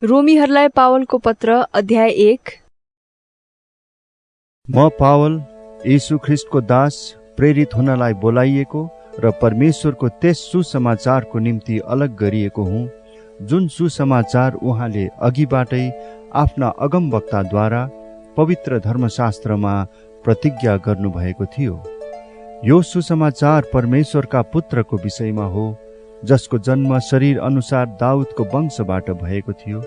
रोमीहरूलाई पावलको पत्र अध्याय 1। म पावल यीशु ख्रिस्टको दास प्रेरित हुनलाई बोलाइएको र परमेश्वरको त्यस सुसमाचारको निम्ति अलग गरिएको हुँ, जुन सुसमाचार उहाँले अघिबाटै आफ्ना अगमवक्ताद्वारा पवित्र धर्मशास्त्रमा प्रतिज्ञा गर्नुभएको थियो। यो सुसमाचार परमेश्वरका पुत्रको विषयमा हो, जसको जन्म शरीर अनुसार दाउदको वंशबाट भएको थियो।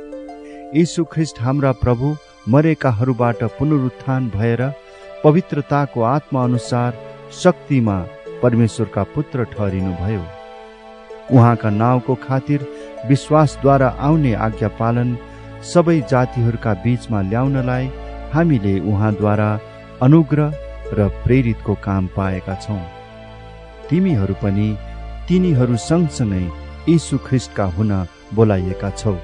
यीशु ख्रिस्ट हाम्रा प्रभु मरेकाहरूबाट पुनरुत्थान भएर पवित्रताको आत्मा अनुसार शक्तिमा परमेश्वरका पुत्र ठहरिनु भयो। उहाँका नाउँको खातिर विश्वासद्वारा आउने आज्ञा पालन सबै जातिहरूका बीचमा ल्याउनलाई हामीले उहाँद्वारा अनुग्रह र प्रेरितको काम पाएका छौँ। तिमीहरू पनि तिनीहरू सँगसँगै यीशु ख्रिस्टका हुन बोलाइएका छौ।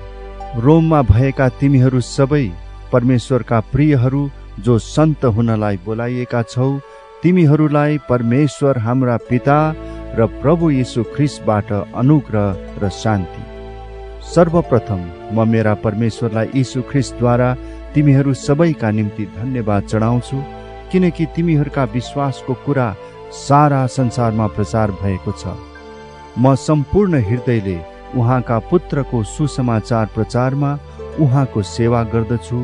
रोममा भएका तिमीहरू सबै परमेश्वरका प्रियहरू जो सन्त हुनलाई बोलाइएका छौ, तिमीहरूलाई परमेश्वर हाम्रा पिता र प्रभु यीशु ख्रिस्टबाट अनुग्रह र शान्ति। सर्वप्रथम म मेरा परमेश्वरलाई यीशु ख्रिस्टद्वारा तिमीहरू सबैका निम्ति धन्यवाद चढाउँछु, किनकि तिमीहरूका विश्वासको कुरा सारा संसारमा प्रचार भएको छ। म सम्पूर्ण हृदयले उहाँका पुत्रको सुसमाचार प्रचारमा उहाँको सेवा गर्दछु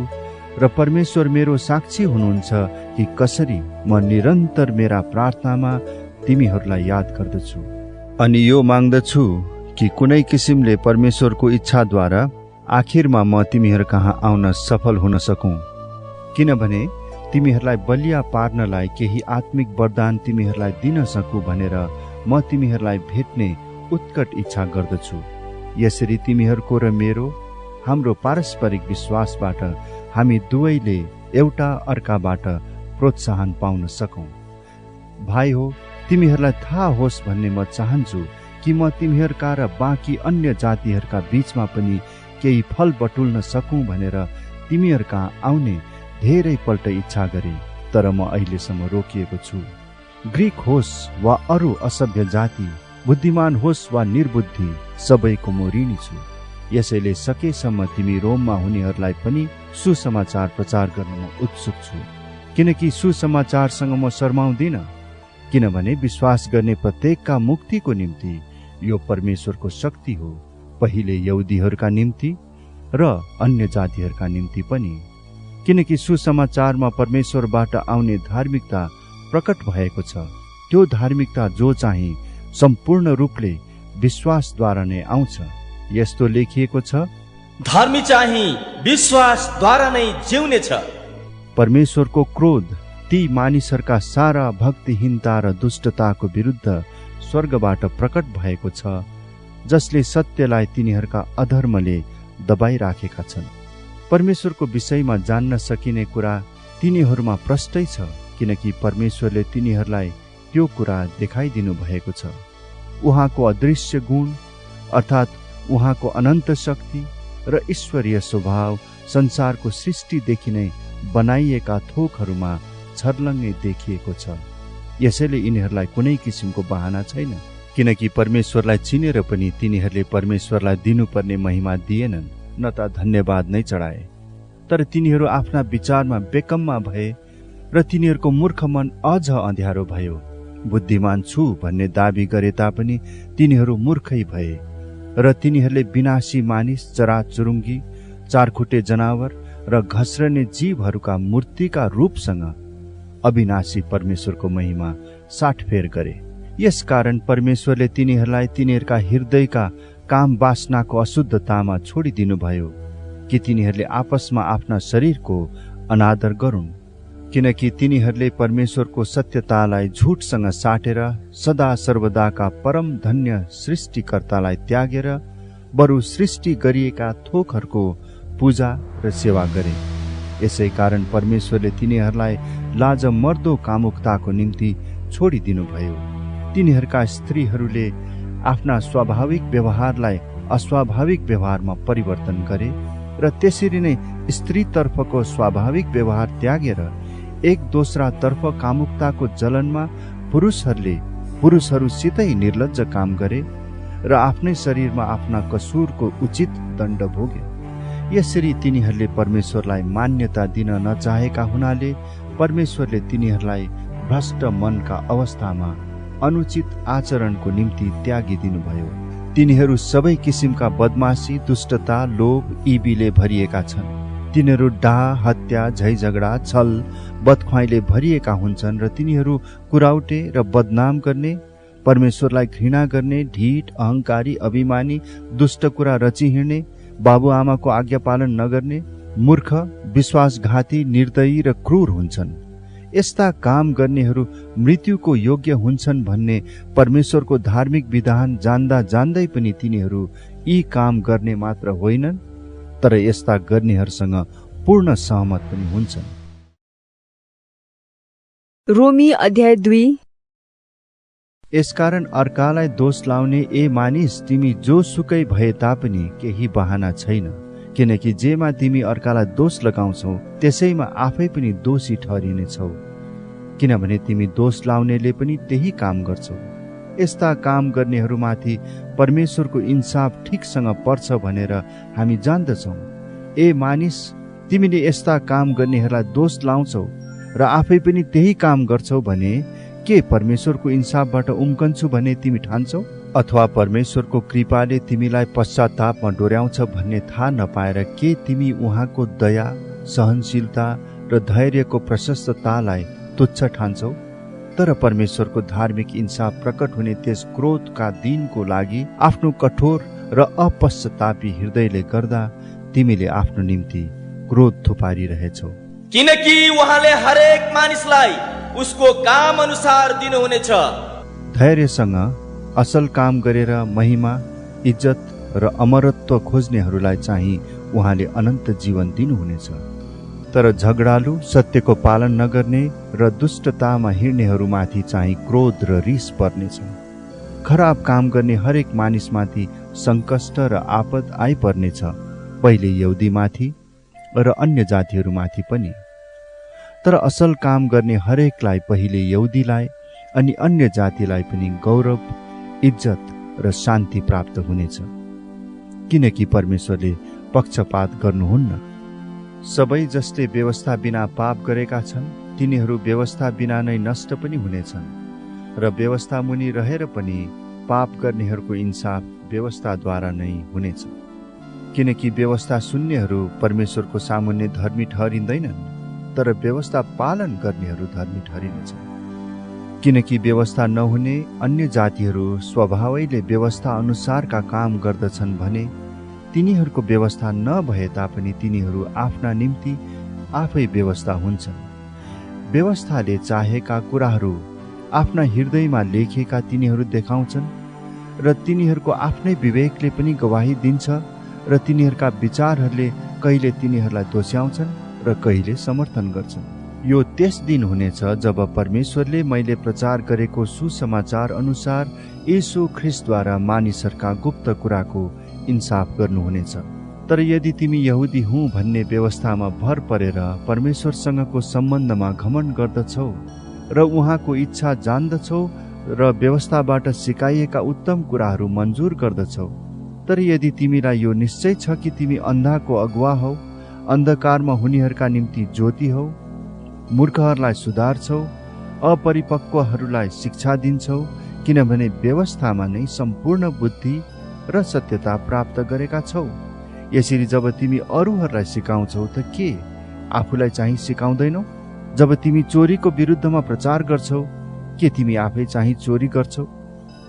र परमेश्वर मेरो साक्षी हुनुहुन्छ कि कसरी म निरन्तर मेरा प्रार्थनामा तिमीहरूलाई याद गर्दछु। अनि यो माग्दछु कि कुनै किसिमले परमेश्वरको इच्छाद्वारा आखिरमा म तिमीहरू कहाँ आउन सफल हुन सकूँ, किनभने तिमीहरूलाई बलिया पार्नलाई केही आत्मिक वरदान तिमीहरूलाई दिन सकूँ भनेर म तिमीहरूलाई भेट्ने उत्कट इच्छा गर्दछु। यसरी तिमीहरूको र मेरो हाम्रो पारस्परिक विश्वासबाट हामी दुवैले एउटा अर्काबाट प्रोत्साहन पाउन सकौँ। भाइ हो, तिमीहरूलाई थाहा होस् भन्ने म चाहन्छु कि म तिमीहरूका र बाँकी अन्य जातिहरूका बीचमा पनि केही फल बटुल्न सकूँ भनेर तिमीहरूका आउने धेरै पल्ट इच्छा गरे, तर म अहिलेसम्म रोकिएको छु। ग्रीक होस् वा अरू असभ्य जाति, बुद्धिमान होस् वा निर्बुद्धि, सबैको म ऋणी छु। यसैले सकेसम्म तिमी रोममा हुनेहरूलाई पनि सुसमाचार प्रचार गर्न म उत्सुक छु, किनकि सुसमाचारसँग म शर्माउँदिन, किनभने विश्वास गर्ने प्रत्येकका मुक्तिको निम्ति यो परमेश्वरको शक्ति हो, पहिले यहुदीहरूका निम्ति र अन्य जातिहरूका निम्ति पनि। किनकि सुसमाचारमा परमेश्वरबाट आउने धार्मिकता प्रकट भएको छ। त्यो धार्मिकता जो चाहिँ सम्पूर्ण रूपले विश्वासद्वारा नै आउँछ। यस्तो लेखिएको छ, धर्मी चाहिँ विश्वासद्वारा नै जिउने छ। परमेश्वरको क्रोध ती मानिसहरूका सारा भक्तिहीनता र दुष्टताको विरुद्ध स्वर्गबाट प्रकट भएको छ, जसले सत्यलाई तिनीहरूका अधर्मले दबाइराखेका छन्। परमेश्वरको विषयमा जान्न सकिने कुरा तिनीहरूमा प्रष्टै छ, किनकि परमेश्वरले तिनीहरूलाई त्यो कुरा देखाइदिनु भएको छ। उहाँको अदृश्य गुण अर्थात् उहाँको अनन्त शक्ति र ईश्वरीय स्वभाव संसारको सृष्टिदेखि नै बनाइएका थोकहरूमा छर्लङ्गै देखिएको छ। यसैले यिनीहरूलाई कुनै किसिमको बहाना छैन, किनकि परमेश्वरलाई चिनेर पनि तिनीहरूले परमेश्वरलाई दिनुपर्ने महिमा दिएनन्, न त धन्यवाद नै चढाए। तर तिनीहरू आफ्ना विचारमा बेकममा भए र तिनीहरूको मूर्ख मन अझ अँध्यारो भयो। बुद्धिमान छु भन्ने दाबी गरे तापनि तिनीहरू मूर्खै भए र तिनीहरूले विनाशी मानिस, चराचुरुङ्गी, चारखुट्टे जनावर र घस्रने जीवहरूका मूर्तिका रूपसँग अविनाशी परमेश्वरको महिमा साटफेर गरे। यसकारण परमेश्वरले तिनीहरूलाई तिनीहरूका हृदयका काम वासनाको अशुद्धतामा छोडिदिनु भयो कि तिनीहरूले आपसमा आफ्ना शरीरको अनादर गरून्, किनकि तिनीहरूले परमेश्वरको सत्यतालाई झुटसँग साटेर सदा सर्वदाका परम धन्य सृष्टिकर्तालाई त्यागेर बरु सृष्टि गरिएका थोकहरूको पूजा र सेवा गरे। यसै कारण परमेश्वरले तिनीहरूलाई लाज मर्दो कामुकताको निम्ति छोडिदिनु भयो। तिनीहरूका स्त्रीहरूले आफ्ना स्वाभाविक व्यवहारलाई अस्वाभाविक व्यवहारमा परिवर्तन गरे र त्यसरी नै स्त्रीतर्फको स्वाभाविक व्यवहार त्यागेर एक दोस्रातर्फ कामुकताको जलनमा पुरुषहरूसितै निर्लज्ज काम गरे र आफ्नै शरीरमा आफ्ना कसुरको उचित दण्ड भोगे। यसरी तिनीहरूले परमेश्वरलाई मान्यता दिन नचाहेका हुनाले परमेश्वरले तिनीहरूलाई भ्रष्ट मनका अवस्थामा अनुचित आचरणको निम्ति त्यागिदिनुभयो। तिनीहरू सबै किसिमका बदमाशी, दुष्टता, लोभ, इबीले भरिएका छन्। तिनीहरू डाह, हत्या, झैझगडा, छल, बदख्वाइले भरिएका हुन्छन् र तिनीहरू कुराउटे र बदनाम गर्ने, परमेश्वरलाई घृणा गर्ने, ढिठ, अहंकारी, अभिमानी, दुष्ट कुरा रची हिँड्ने, बाबुआमाको आज्ञा पालन नगर्ने, मूर्ख, विश्वासघाती, निर्दयी र क्रूर हुन्छन्। यस्ता काम गर्नेहरू मृत्युको योग्य हुन्छन् भन्ने परमेश्वरको धार्मिक विधान जान्दा जान्दै पनि तिनीहरू यी काम गर्ने मात्र होइनन्, तर यस्ता गर्नेहरूसँग पूर्ण सहमत पनि हुन्छन्। रोमी अध्याय 2। यसकारण अर्कालाई दोष लाउने ए मानिस, तिमी जोसुकै भए तापनि केही बहाना छैन, किनकि जेमा तिमी अर्कालाई दोष लगाउँछौ त्यसैमा आफै पनि दोषी ठहरिनेछौ, किनभने तिमी दोष लाउनेले पनि त्यही काम गर्छौ। यस्ता काम गर्नेहरूमाथि परमेश्वरको इन्साफ ठिकसँग पर्छ भनेर हामी जान्दछौ। ए मानिस, तिमीले यस्ता काम गर्नेहरूलाई दोष लाउँछौ र आफै पनि त्यही काम गर्छौ भने के परमेश्वरको इन्साफबाट उम्कन्छु भने तिमी ठान्छौ? अथवा परमेश्वरको कृपाले तिमीलाई पश्चातापमा डोर्याउँछ भन्ने थाहा नपाएर के तिमी उहाँको दया, सहनशीलता र धैर्यको प्रशस्ततालाई तुच्छ ठान्छौ? तर परमेश्वरको धार्मिक इन्साफ प्रकट हुने त्यस क्रोधका दिनको लागि आफ्नो कठोर र अपश्चातापी हृदयले गर्दा तिमीले आफ्नो निम्ति क्रोध थुपारिरहेछौ। किनकि उहाँले हरेक मानिसलाई उसको काम अनुसार दिनुहुनेछ। धैर्यसँग असल काम गरेर महिमा, इज्जत र अमरत्व खोज्नेहरूलाई चाहिँ उहाँले अनन्त जीवन दिनुहुनेछ। तर झगडालु, सत्यको पालन नगर्ने र दुष्टतामा हिँड्नेहरूमाथि चाहिँ क्रोध र रिस पर्नेछ। खराब काम गर्ने हरेक मानिसमाथि सङ्कष्ट र आपद आइपर्नेछ, पहिले यहुदीमाथि र अन्य जातिहरूमाथि पनि। तर असल काम गर्ने हरेकलाई पहिले यहुदीलाई अनि अन्य जातिलाई पनि गौरव, इज्जत र शान्ति प्राप्त हुनेछ, किनकि परमेश्वरले पक्षपात गर्नुहुन्न। सबै जसले व्यवस्था बिना पाप गरेका छन् तिनीहरू व्यवस्था बिना नै नष्ट पनि हुनेछन्, र व्यवस्था मुनि रहेर पनि पाप गर्नेहरूको इन्साफ व्यवस्थाद्वारा नै हुनेछ। किनकि व्यवस्था शून्यहरू परमेश्वरको सामुन्ने धर्मी ठहरिँदैनन्, तर व्यवस्था पालन गर्नेहरू धर्मी ठहरिनेछन्। किनकि व्यवस्था नहुने अन्य जातिहरू स्वभावैले व्यवस्था अनुसारका काम गर्दछन् भने तिनीहरूको व्यवस्था नभए तापनि तिनीहरू आफ्ना निम्ति आफै व्यवस्था हुन्छन्। व्यवस्थाले चाहेका कुराहरू आफ्ना हृदयमा लेखेका तिनीहरू देखाउँछन् र तिनीहरूको आफ्नै विवेकले पनि गवाही दिन्छ र तिनीहरूका विचारहरूले कहिले तिनीहरूलाई दोस्याउँछन् र कहिले समर्थन गर्छन्। यो त्यस दिन हुनेछ जब परमेश्वरले मैले प्रचार गरेको सुसमाचार अनुसार येशू ख्रीष्टद्वारा मानिसहरूका गुप्त कुराको इन्साफ गर्नुहुनेछ। तर यदि तिमी यहुदी हुँ भन्ने व्यवस्थामा भर परेर परमेश्वरसँगको सम्बन्धमा घमण्ड गर्दछौ र उहाँको इच्छा जान्दछौ र व्यवस्थाबाट सिकाइएका उत्तम कुराहरू मन्जुर गर्दछौ, तर यदि तिमीलाई यो निश्चय छ कि तिमी अन्धाको अगुवा हौ, अन्धकारमा हुनेहरूका निम्ति ज्योति हौ, मूर्खहरूलाई सुधार्छौ, अपरिपक्वहरूलाई शिक्षा दिन्छौ, किनभने व्यवस्थामा नै सम्पूर्ण बुद्धि र सत्यता प्राप्त गरेका छौ। यसरी जब तिमी अरूहरूलाई सिकाउँछौ त के आफूलाई चाहिँ सिकाउँदैनौ? जब तिमी चोरीको विरुद्धमा प्रचार गर्छौ के तिमी आफै चाहिँ चोरी गर्छौ?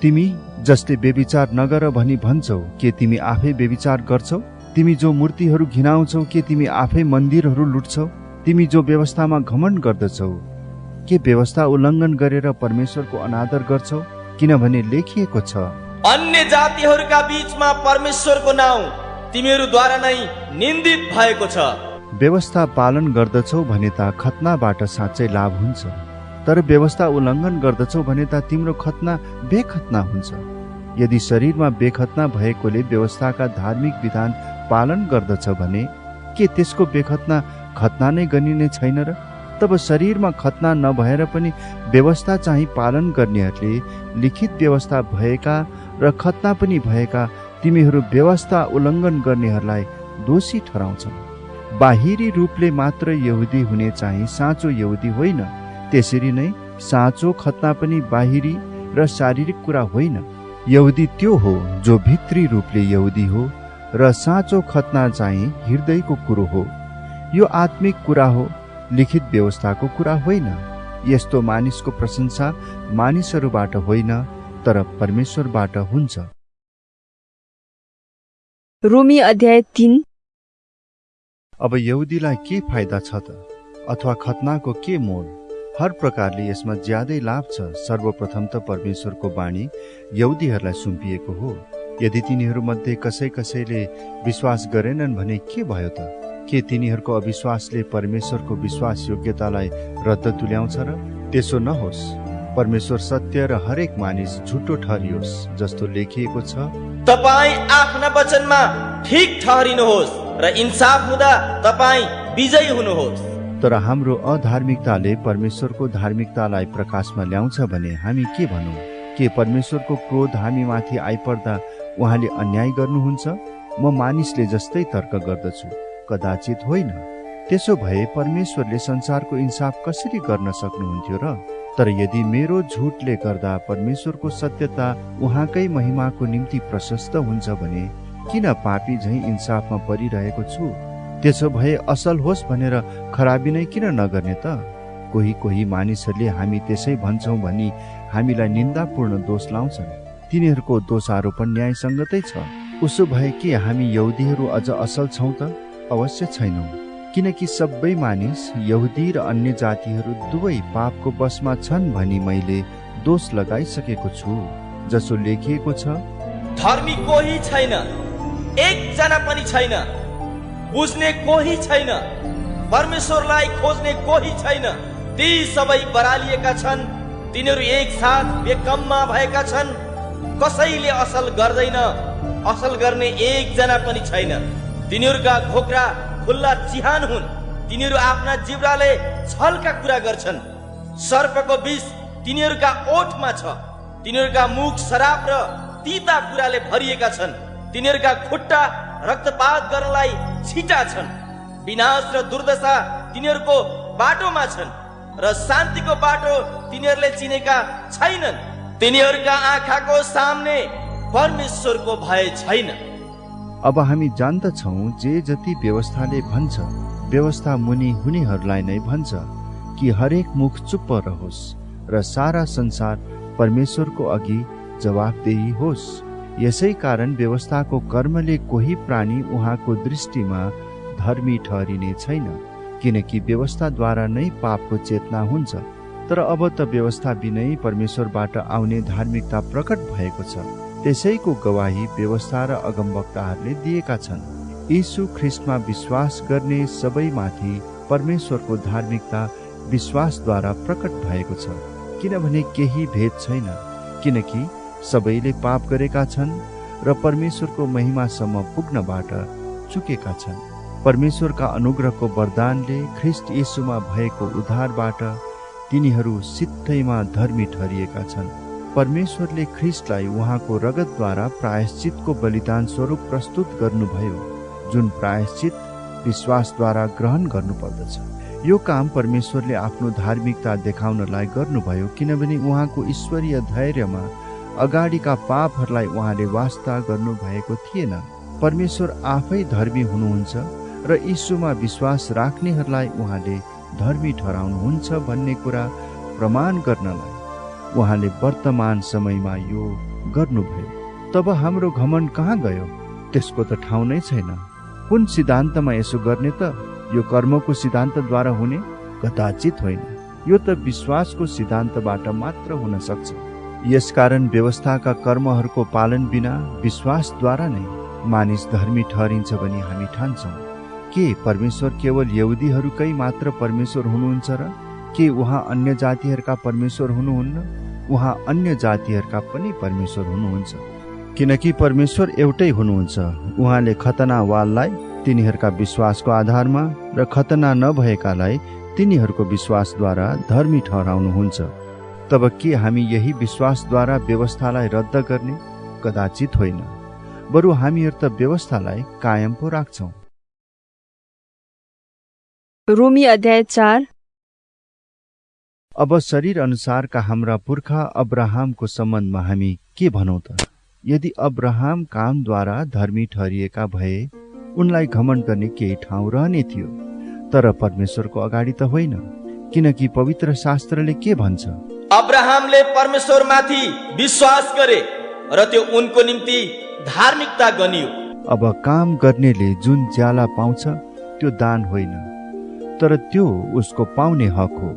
तिमी जसले व्यभिचार नगर भनी भन्छौ के तिमी आफै व्यभिचार गर्छौ? तिमी जो मूर्तिहरू घिनाउँछौ के तिमी आफै मन्दिरहरू लुट्छौ? तिमी जो व्यवस्थामा घमण्ड गर्दछौ के व्यवस्था उल्लङ्घन गरेर परमेश्वरको अनादर गर्छौ? किनभने लेखिएको छ, अन्य जातिहरूका बीचमा परमेश्वरको नाउँ तिमीहरूद्वारा नै निन्दित भएको छ। व्यवस्था पालन गर्दछौ भने त खतनाबाट साँच्चै लाभ हुन्छ, तर व्यवस्था उल्लङ्घन गर्दछौ भने त तिम्रो खतना बेखतना हुन्छ। यदि शरीरमा बेखतना भएकोले व्यवस्थाका धार्मिक विधान पालन गर्दछ भने के त्यसको बेखतना खतना नै गनिने छैन र? तब शरीरमा खतना नभएर पनि व्यवस्था चाहिँ पालन गर्नेहरूले लिखित व्यवस्था भएका र खतना पनि भएका तिमीहरू व्यवस्था उल्लङ्घन गर्नेहरूलाई दोषी ठहराउँछन्। बाहिरी रूपले मात्र यहुदी हुने चाहिँ साँचो यहुदी होइन। त्यसरी नै साँचो खतना पनि बाहिरी र शारीरिक कुरा होइन। यहुदी त्यो हो जो भित्री रूपले यहुदी हो र साँचो खतना चाहिँ हृदयको कुरो हो। यो आत्मिक कुरा हो, लिखित व्यवस्थाको कुरा होइन। यस्तो मानिसको प्रशंसा मानिसहरूबाट होइन तर परमेश्वरबाट हुन्छ। रोमी अध्याय 3। अब यहुदीलाई के फाइदा छ त, अथवा खतनाको के मोल? हर प्रकारले यसमा ज्यादै लाभ छ। सर्वप्रथम त परमेश्वरको बाणी यहुदीहरूलाई सुम्पिएको हो। यदि तिनीहरूमध्ये कसैले विश्वास गरेनन् भने के भयो त? के तिनीहरूको अविश्वासले परमेश्वरको विश्वास योग्यतालाई रद्द तुल्याउँछ र? त्यसो नहोस्। परमेश्वर सत्य र हरेक मानिस झुटो ठहरियोस्, जस्तो लेखिएको छ, तपाईं आफ्ना वचनमा ठीक ठहरिनुहोस् र इन्साफ हुँदा तपाईं विजयी हुनुहोस्। तर हाम्रो अधार्मिकताले परमेश्वरको धार्मिकतालाई प्रकाशमा ल्याउँछ भने हामी के भनौँ? के परमेश्वरको क्रोध हामी माथि आइपर्दा उहाँले अन्याय गर्नुहुन्छ? म मानिसले जस्तै तर्क गर्दछु, कदाचित होइन। त्यसो भए परमेश्वरले संसारको इन्साफ कसरी गर्न सक्नुहुन्थ्यो र? तर यदि मेरो झुटले गर्दा परमेश्वरको सत्यता उहाँकै महिमाको निम्ति प्रशस्त हुन्छ भने किन पापी झैं इन्साफमा परिरहेको छु? त्यसो भए असल होस् भनेर खराबी नै किन नगर्ने त? कोही मानिसहरूले हामी त्यसै भन्छौँ भनी हामीलाई निन्दापूर्ण दोष लाउँछन्। तिनीहरूको दोषारोपण न्यायसङ्गतै छ। उसो भए के हामी यहुदीहरू अझ असल छौँ त? अवश्य छैनौँ। किनकि सबै मानिस, यहुदी र अन्य जातिहरू दुवै पापको बसमा छन् भनी मैले दोष लगाइसकेको छु। जसो लेखिएको छ, धर्मी कोही छैन, एकजना पनि छैन। बुझ्ने कोही छैन, परमेश्वरलाई खोज्ने कोही छैन। ती सबै बरालिएका छन्, तिनीहरू एकसाथ बेकममा भएका छन्। कसैले असल गर्दैन, असल गर्ने एकजना पनि छैन। तिनीहरूका घोक्रा खुल्ला चिहान हुन्। तिनीहरू आफ्ना जिब्राले छलका कुरा गर्छन्। सर्पको विष तिनीहरूका ओठमा छ। तिनीहरूका मुख शराब र तीता कुराले भरिएका छन्। तिनीहरूका खुट्टा रक्तपात गर्नलाई छिटा छन्। विनाश र दुर्दशा तिनीहरूको बाटोमा छन् र शान्तिको बाटो तिनीहरूले चिनेका छैनन्। तिनीहरूका आँखाको सामने परमेश्वरको भय छैन। अब हामी जान्दछौँ जे जति व्यवस्थाले भन्छ, व्यवस्था मुनि हुनेहरूलाई नै भन्छ कि हरेक मुख चुप्प रहोस् र सारा संसार परमेश्वरको अघि जवाफदेही होस्। यसै कारण व्यवस्थाको कर्मले कोही प्राणी उहाँको दृष्टिमा धर्मी ठहरिने छैन, किनकि व्यवस्थाद्वारा नै पापको चेतना हुन्छ। तर अब त व्यवस्था बिनै परमेश्वरबाट आउने धार्मिकता प्रकट भएको छ। त्यसैको गवाही व्यवस्था र अगमवक्ताहरूले दिएका छन्। यीशु ख्रिस्टमा विश्वास गर्ने सबैमाथि परमेश्वरको धार्मिकता विश्वासद्वारा प्रकट भएको छ। किनभने केही भेद छैन, किनकि सबैले पाप गरेका छन् र परमेश्वरको महिमासम्म पुग्नबाट चुकेका छन्। परमेश्वरका अनुग्रहको वरदानले ख्रिस्ट यीशुमा भएको उद्धारबाट तिनीहरू सित्तैमा धर्मी ठहरिएका छन्। परमेश्वरले ख्रिस्टलाई उहाँको रगतद्वारा प्रायश्चितको बलिदान स्वरूप प्रस्तुत गर्नुभयो, जुन प्रायश्चित विश्वासद्वारा ग्रहण गर्नुपर्दछ। यो काम परमेश्वरले आफ्नो धार्मिकता देखाउनलाई गर्नुभयो, किनभने उहाँको ईश्वरीय धैर्यमा अगाडिका पापहरूलाई उहाँले वास्ता गर्नुभएको थिएन। परमेश्वर आफै धर्मी हुनुहुन्छ र यीशुमा विश्वास राख्नेहरूलाई उहाँले धर्मी ठहराउनुहुन्छ भन्ने कुरा प्रमाण गर्नलाई उहाँले वर्तमान समयमा यो गर्नुभयो। तब हाम्रो घमण्ड कहाँ गयो? त्यसको त ठाउँ नै छैन। कुन सिद्धान्तमा यसो गर्ने त? यो कर्मको सिद्धान्तद्वारा हुने? कदाचित होइन। यो त विश्वासको सिद्धान्तबाट मात्र हुन सक्छ। यसकारण व्यवस्थाका कर्महरूको पालन बिना विश्वासद्वारा नै मानिस धर्मी ठहरिन्छ भनी हामी ठान्छौँ। के परमेश्वर केवल यहुदीहरूकै मात्र परमेश्वर हुनुहुन्छ र? के उहाँ अन्य जातिहरूका परमेश्वर हुनुहुन्न? उहाँ अन्य जातिहरूका पनि परमेश्वर हुनुहुन्छ। किनकि परमेश्वर एउटै हुनुहुन्छ। उहाँले खतनावाललाई तिनीहरूका विश्वासको आधारमा र खतना नभएकालाई तिनीहरूको विश्वासद्वारा धर्मी ठहराउनुहुन्छ। तब के हामी यही विश्वासद्वारा व्यवस्थालाई रद्द गर्ने? कदाचित होइन। बरु हामीहरू त व्यवस्थालाई कायम पो राख्छौँ। रोमी अध्याय 4। अब शरीर अनुसारका हाम्रा पुर्खा अब्राहमको सम्बन्धमा हामी के भनौँ त? यदि अब्राहम कामद्वारा धर्मी ठहरिएका भए उनलाई घमण्ड गर्ने केही ठाउँ रहने थियो, तर परमेश्वरको अगाडि त होइन, किनकि पवित्र शास्त्रले के भन्छ? अब्राहमले परमेश्वरमाथि विश्वास गरे र त्यो उनको निम्ति धार्मिकता गनियो। अब काम गर्नेले जुन ज्याला पाउँछ त्यो दान होइन, तर त्यो उसको पाउने हक हो।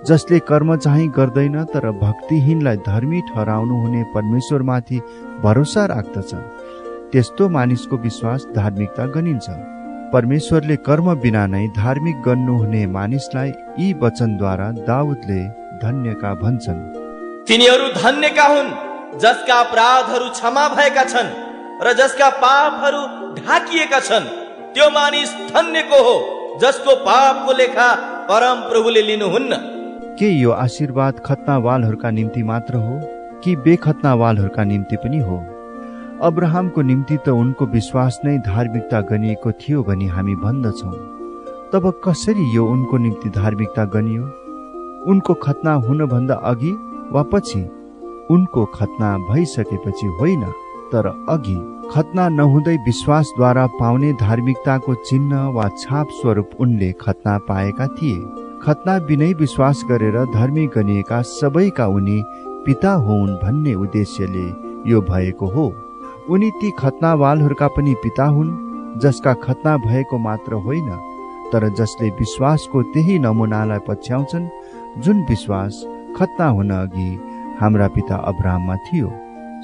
जसले कर्म चाहिँ गर्दैन तर भक्तिहीनलाई धर्मी ठहराउनु हुने परमेश्वरमाथि भरोसा राख्दछ, त्यस्तो मानिसको विश्वास धार्मिकता गनिन्छ। परमेश्वरले कर्म बिना नै धार्मिक गर्नुहुने मानिसलाई यी वचनद्वारा दाउदले धन्यका भन्छन्। तिनीहरू धन्यका हुन् जसका अपराधहरू क्षमा भएका छन् र जसका पापहरू ढाकिएका छन्। त्यो मानिस धन्यको हो जसको पापको लेखा परम प्रभुले लिनुहुन्न। के यो आशीर्वाद खतनावालहरूका निम्ति मात्र हो कि बेखतनावालहरूका निम्ति पनि हो? अब्राहमको निम्ति त उनको विश्वास नै धार्मिकता गनिएको थियो भनी हामी भन्दछौँ। तब कसरी यो उनको निम्ति धार्मिकता गनियो? उनको खतना हुनभन्दा अघि वा पछि? उनको खतना भइसकेपछि होइन, तर अघि। खतना नहुँदै विश्वासद्वारा पाउने धार्मिकताको चिन्ह वा छाप स्वरूप उनले खतना पाएका थिए। खतना बिनै विश्वास गरेर धर्मी गनिएका सबैका उनी पिता हुन् भन्ने उद्देश्यले यो भएको हो। उनी ती खतनावालहरूका पनि पिता हुन्, जसका खतना भएको मात्र होइन, तर जसले विश्वासको त्यही नमुनालाई पछ्याउँछन् जुन विश्वास खतना हुन अघि हाम्रा पिता अब्राहममा थियो।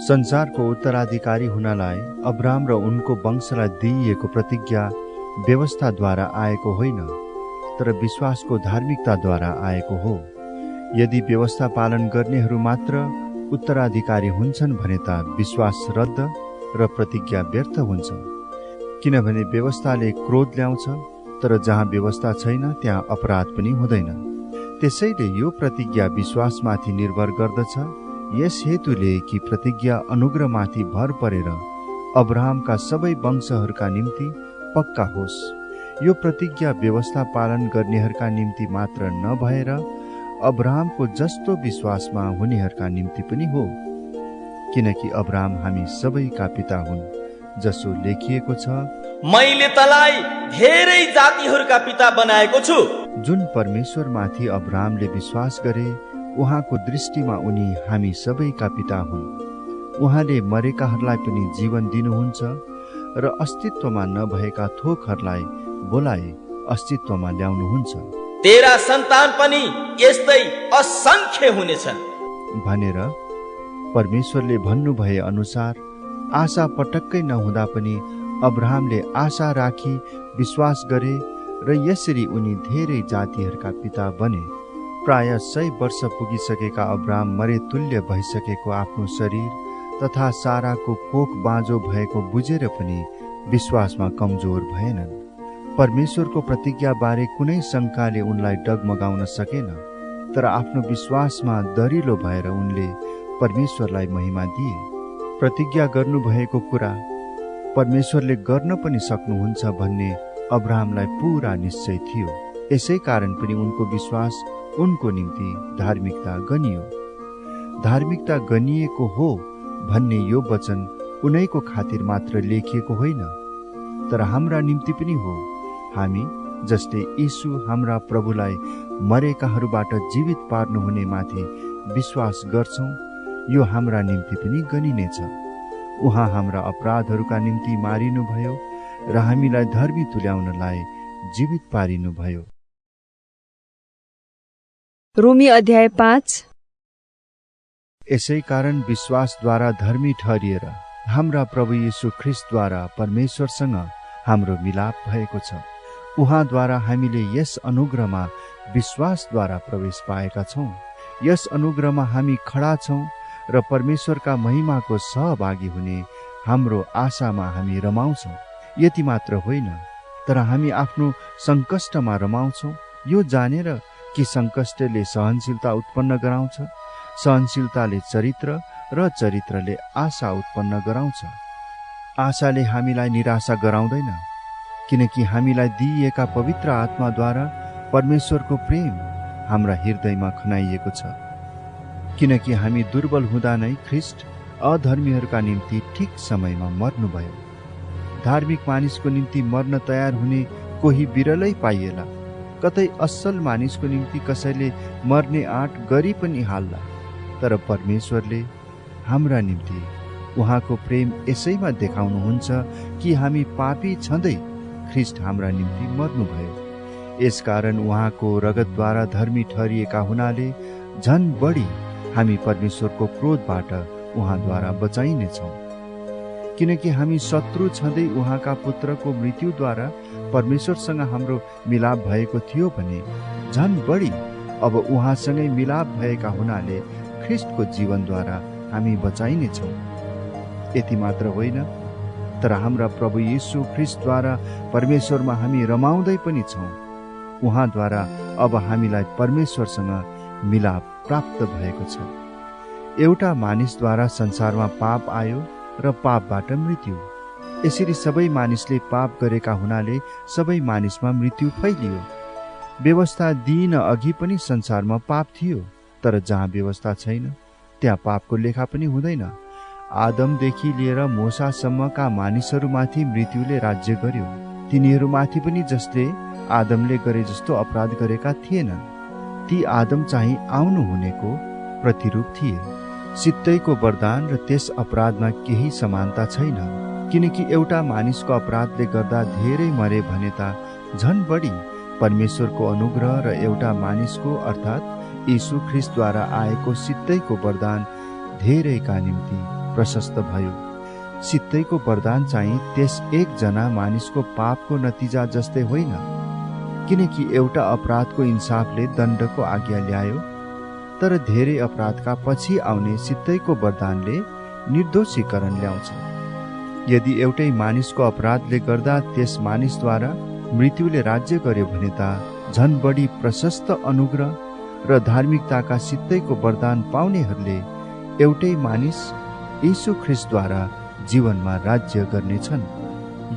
संसारको उत्तराधिकारी हुनलाई अब्राहम र उनको वंशलाई दिइएको प्रतिज्ञा व्यवस्थाद्वारा आएको होइन, तर विश्वासको धार्मिकताद्वारा आएको हो। यदि व्यवस्था पालन गर्नेहरू मात्र उत्तराधिकारी हुन्छन् भने त विश्वास रद्द र प्रतिज्ञा व्यर्थ हुन्छ, किनभने व्यवस्थाले क्रोध ल्याउँछ, तर जहाँ व्यवस्था छैन त्यहाँ अपराध पनि हुँदैन। त्यसैले यो प्रतिज्ञा विश्वासमाथि निर्भर गर्दछ, यस हेतुले कि प्रतिज्ञा अनुग्रहमाथि भर परेर अब्राहमका सबै वंशहरूका निम्ति पक्का होस्। यो प्रतिज्ञा व्यवस्था पालन गर्नेहरूका निम्ति मात्र नभएर अब्राहमको जस्तो विश्वासमा हुनेहरूका निम्ति पनि हो, किनकि अब्राहम हामी सबैका पिता हुन्, जसो लेखिएको छ, मैले तलाई धेरै जातिहरूका पिता बनाएको छु। जुन परमेश्वरमाथि अब्राहमले विश्वास गरे उहाँको दृष्टिमा उनी हामी सबैका पिता हुन्। उहाँले मरेकाहरूलाई पनि जीवन दिनुहुन्छ र अस्तित्वमा नभएका थोकहरूलाई बोलाए अस्तित्वमा ल्याउनुहुन्छ। तेरा सन्तान पनि यस्तै असंख्य हुनेछन् भनेर परमेश्वरले भन्नुभए अनुसार आशा पटक्कै नहुँदा पनि अब्राहमले आशा राखी विश्वास गरे र यसरी उनी धेरै जातिहरूका पिता बने। प्राय 100 वर्ष पुगिसकेका अब्राहम मरे तुल्य भइसकेको आफ्नो शरीर तथा साराको कोख बाँझो भएको बुझेर पनि विश्वासमा कमजोर भएनन्। परमेश्वरको प्रतिज्ञा बारे कुनै शङ्काले उनलाई डगमगाउन सकेन, तर आफ्नो विश्वासमा दरिलो भएर उनले परमेश्वरलाई महिमा दिए। प्रतिज्ञा गर्नुभएको कुरा परमेश्वरले गर्न पनि सक्नुहुन्छ भन्ने अब्राहमलाई पूरा निश्चय थियो। यसै कारण पनि उनको विश्वास उनको निम्ति धार्मिकता गनियो। धार्मिकता गनिएको हो भन्ने यो वचन उनैको खातिर मात्र लेखिएको होइन, तर हाम्रा निम्ति पनि हो। हामी जसले यीशु हाम्रा प्रभुलाई मरेकाहरूबाट जीवित पार्नुहुने माथि विश्वास गर्छौं, यो हाम्रा निम्ति पनि गनिनेछ। उहाँ हाम्रा अपराधहरूका निम्ति मारिनुभयो र हामीलाई धर्मी तुल्याउनलाई जीवित पारिनुभयो। रोमी अध्याय 5। यसै कारण विश्वासद्वारा धर्मी ठहरिएर हाम्रा प्रभु येशू ख्रीष्टद्वारा परमेश्वरसँग हाम्रो मिलाप भएको छ। उहाँद्वारा हामीले यस अनुग्रहमा विश्वासद्वारा प्रवेश पाएका छौं। यस अनुग्रहमा हामी खडा छौं र परमेश्वरका महिमाको सहभागी हुने हाम्रो आशामा हामी रमाउँछौं। यति मात्र होइन, तर हामी आफ्नो संकष्टमा रमाउँछौं, यो जानेर कि संकष्टले सहनशीलता उत्पन्न गराउँछ, सहनशीलताले चरित्र र चरित्रले आशा उत्पन्न गराउँछ। आशाले हामीलाई निराशा गराउँदैन, किनकि हामीलाई दिइएका पवित्र आत्माद्वारा परमेश्वरको प्रेम हाम्रा हृदयमा खनाइएको छ, किनकि हामी दुर्बल हुँदा नै ख्रीष्ट अधर्मीहरूका निम्ति ठिक समयमा मर्नुभयो। धार्मिक मानिसको निम्ति मर्न तयार हुने कोही बिरलै पाइएला। कतै असल मानिसको निम्ति कसैले मर्ने आँट गरी पनि हाल्ला, तर परमेश्वरले हाम्रा निम्ति उहाँको प्रेम यसैमा देखाउनुहुन्छ कि हामी पापी छँदै ख्रीष्ट हाम्रा निम्ति मर्नुभयो। यसकारण उहाँको रगतद्वारा धर्मी ठहरिएका हुनाले झन बढी हामी परमेश्वरको क्रोधबाट उहाँद्वारा बचाइनेछौँ। किनकि हामी शत्रु छँदै उहाँका पुत्रको मृत्युद्वारा परमेश्वरसँग हाम्रो मिलाप भएको थियो भने झन बढी अब उहाँसँगै मिलाप भएका हुनाले ख्रीष्टको जीवनद्वारा हामी बचाइनेछौँ। यति मात्र होइन, तर हाम्रा प्रभु येशू ख्रीष्टद्वारा परमेश्वरमा हामी रमाउँदै पनि छौँ। उहाँद्वारा अब हामीलाई परमेश्वरसँग मिलाप प्राप्त भएको छ। एउटा मानिसद्वारा संसारमा पाप आयो र पापबाट मृत्यु। यसरी सबै मानिसले पाप गरेका हुनाले सबै मानिसमा मृत्यु फैलियो। व्यवस्था दिइन अघि पनि संसारमा पाप थियो, तर जहाँ व्यवस्था छैन त्यहाँ पापको लेखा पनि हुँदैन। आदमदेखि लिएर मोसासम्मका मानिसहरूमाथि मृत्युले राज्य गर्यो। तिनीहरूमाथि पनि जसले आदमले गरे जस्तो अपराध गरेका थिएनन्। ती आदम चाहिँ आउनु हुनेको प्रतिरूप थिए। सित्तैको वरदान र त्यस अपराधमा केही समानता छैन, किनकि एउटा मानिसको अपराधले गर्दा धेरै मरे भने त झन बढी परमेश्वरको अनुग्रह र एउटा मानिसको अर्थात् यीशु ख्रीष्टद्वारा आएको सित्तैको वरदान धेरैका निम्ति प्रशस्त भयो। सित्तैको वरदान चाहिँ त्यस एकजना मानिसको पापको नतिजा जस्तै होइन, किनकि एउटा अपराधको इन्साफले दण्डको आज्ञा ल्यायो, तर धेरै अपराधका पछि आउने सित्तैको वरदानले निर्दोषीकरण ल्याउँछ। यदि एउटै मानिसको अपराधले गर्दा त्यस मानिसद्वारा मृत्युले राज्य गर्यो भने त झन बढी प्रशस्त अनुग्रह र धार्मिकताका सित्तैको वरदान पाउनेहरूले एउटै मानिस यीशु ख्रीष्टद्वारा जीवनमा राज्य गर्नेछन्।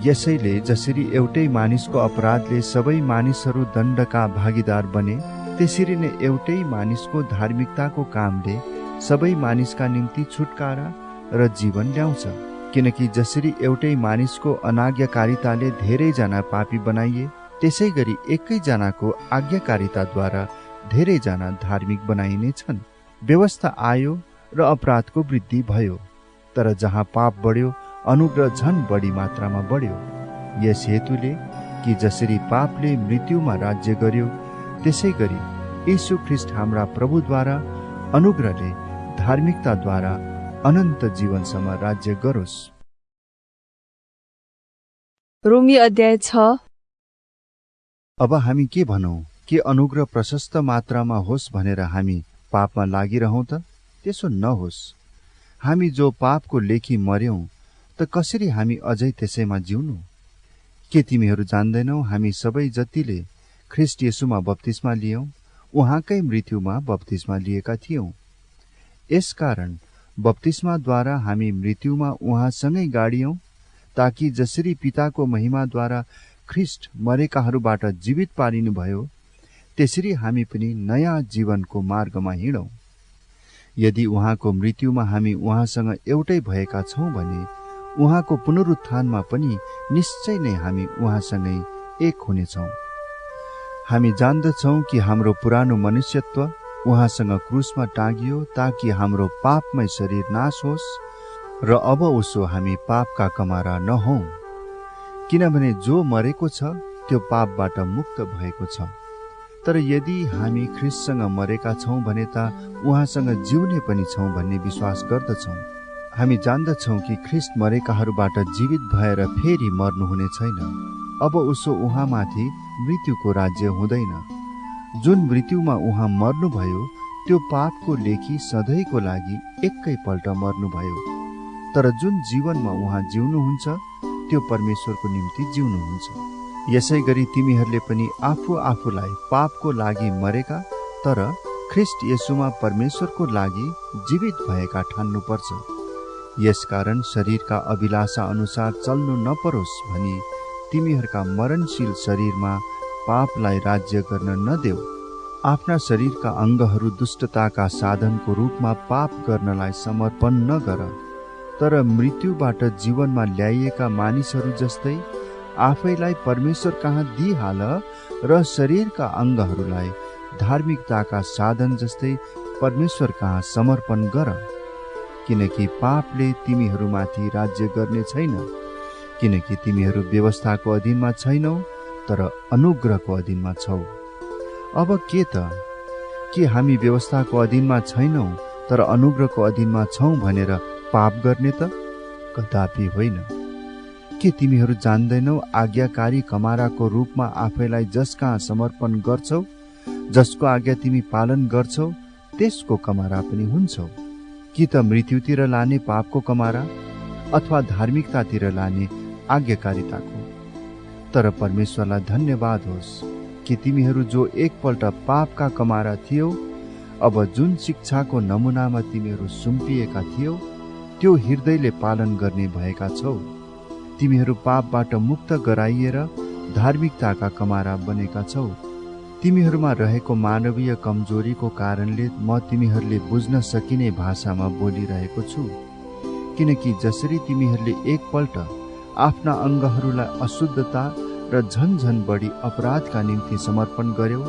यसैले जसरी एउटै मानिसको अपराधले सबै मानिसहरू दण्डका भागीदार बने, त्यसरी नै एउटै मानिसको धार्मिकताको कामले सबै मानिसका निम्ति छुटकारा र जीवन ल्याउँछ। किनकि जसरी एउटै मानिसको अनाज्ञाकारिताले धेरैजना पापी बनाइए, त्यसै गरी एकैजनाको आज्ञाकारिताद्वारा धेरैजना धार्मिक बनाइने छन्। व्यवस्था आयो र अपराधको वृद्धि भयो, तर जहाँ पाप बढ्यो अनुग्रह झन बढी मात्रामा बढ्यो। यस हेतुले कि जसरी पापले मृत्युमा राज्य गर्यो, त्यसै गरी यीशु ख्रीष्ट हाम्रा प्रभुद्वारा अनुग्रहले धार्मिकताद्वारा अनन्त जीवनसम्म राज्य गरोस्। रोमी अध्याय 6। अब हामी के भनौं? के अनुग्रह प्रशस्त मात्रामा होस् भनेर हामी पापमा लागिरहौं त? त्यसो नहोस्। हामी जो पापको लेखी मर्यौं त कसरी हामी अझै त्यसैमा जिउनु? के तिमीहरू जान्दैनौ हामी सबै जतिले ख्रीष्ट येशूमा बप्तिस्मा लियौं उहाँकै मृत्युमा बप्तिस्मा लिएका थियौं। यसकारण बप्तिस्माद्वारा हामी मृत्युमा उहाँसँगै गाडियौं, ताकि जसरी पिताको महिमाद्वारा ख्रीष्ट मरेकाहरूबाट जीवित पारिनुभयो, त्यसरी हामी पनि नयाँ जीवनको मार्गमा हिँडौं। यदि उहाँको मृत्युमा हामी उहाँसँग एउटै भएका छौं भने उहाँको पुनरुत्थानमा पनि निश्चय नै हामी उहाँसँगै एक हुनेछौं। हामी जान्दछौं कि हाम्रो पुरानो मनुष्यत्व उहाँसँग क्रुसमा टाँगियो, ताकि हाम्रो पापमय शरीर नाश होस् र अब उसो हामी पापका कमारा नहौं। किनभने जो मरेको छ त्यो पापबाट मुक्त भएको छ। तर यदि हामी ख्रीष्टसँग मरेका छौं भने त उहाँसँग जिउने पनि छौं भन्ने विश्वास गर्दछौं। हामी जान्दछौं कि ख्रीष्ट मरेकाहरूबाट जीवित भएर फेरि मर्नुहुने छैन। अब उसो उहाँमाथि मृत्युको राज्य हुँदैन। जुन मृत्युमा उहाँ मर्नुभयो त्यो पापको लेखी सधैँको लागि एकैपल्ट मर्नुभयो, तर जुन जीवनमा उहाँ जिउनुहुन्छ त्यो परमेश्वरको निम्ति जिउनुहुन्छ। यसै गरी तिमीहरूले पनि आफू आफूलाई पापको लागि मरेका तर ख्रीष्ट येशूमा परमेश्वरको लागि जीवित भएका ठान्नुपर्छ। यसकारण शरीरका अभिलाषा अनुसार चल्नु नपरोस् भनी तिमीहरूका मरणशील शरीरमा पापलाई राज्य गर्न नदेऊ। आफ्ना शरीरका अङ्गहरू दुष्टताका साधनको रूपमा पाप गर्नलाई समर्पण नगर, तर मृत्युबाट जीवनमा ल्याइएका मानिसहरू जस्तै आफैलाई परमेश्वर कहाँ दिइहाल र शरीरका अङ्गहरूलाई धार्मिकताका साधन जस्तै परमेश्वर कहाँ समर्पण गर। किनकि पापले तिमीहरूमाथि राज्य गर्ने छैन, किनकि तिमीहरू व्यवस्थाको अधीनमा छैनौ तर अनुग्रहको अधीनमा छौ। अब के त? के हामी व्यवस्थाको अधीनमा छैनौ तर अनुग्रहको अधीनमा छौं भनेर पाप गर्ने त? कदापि होइन। के तिमीहरू जान्दैनौ आज्ञाकारी कमाराको रूपमा आफैलाई जस कहाँ समर्पण गर्छौ, जसको आज्ञा तिमी पालन गर्छौ त्यसको कमारा पनि हुन्छौ। कि त मृत्युतिर लाने पापको कमारा अथवा धार्मिकतातिर लाने आज्ञाकारिताको? तर परमेश्वरलाई धन्यवाद होस् कि तिमीहरू जो एकपल्ट पापका कमारा थियौ, अब जुन शिक्षाको नमुनामा तिमीहरू सुम्पिएका थियौ त्यो हृदयले पालन गर्ने भएका छौ। तिमीहरू पापबाट मुक्त गराइएर धार्मिकताका कमारा बनेका छौ। तिमीहरूमा रहेको मानवीय कमजोरीको कारणले म तिमीहरूले बुझ्न सकिने भाषामा बोलिरहेको छु। किनकि जसरी तिमीहरूले एकपल्ट आफ्ना अङ्गहरूलाई अशुद्धता र झन बढी अपराधका निम्ति समर्पण गर्यौ,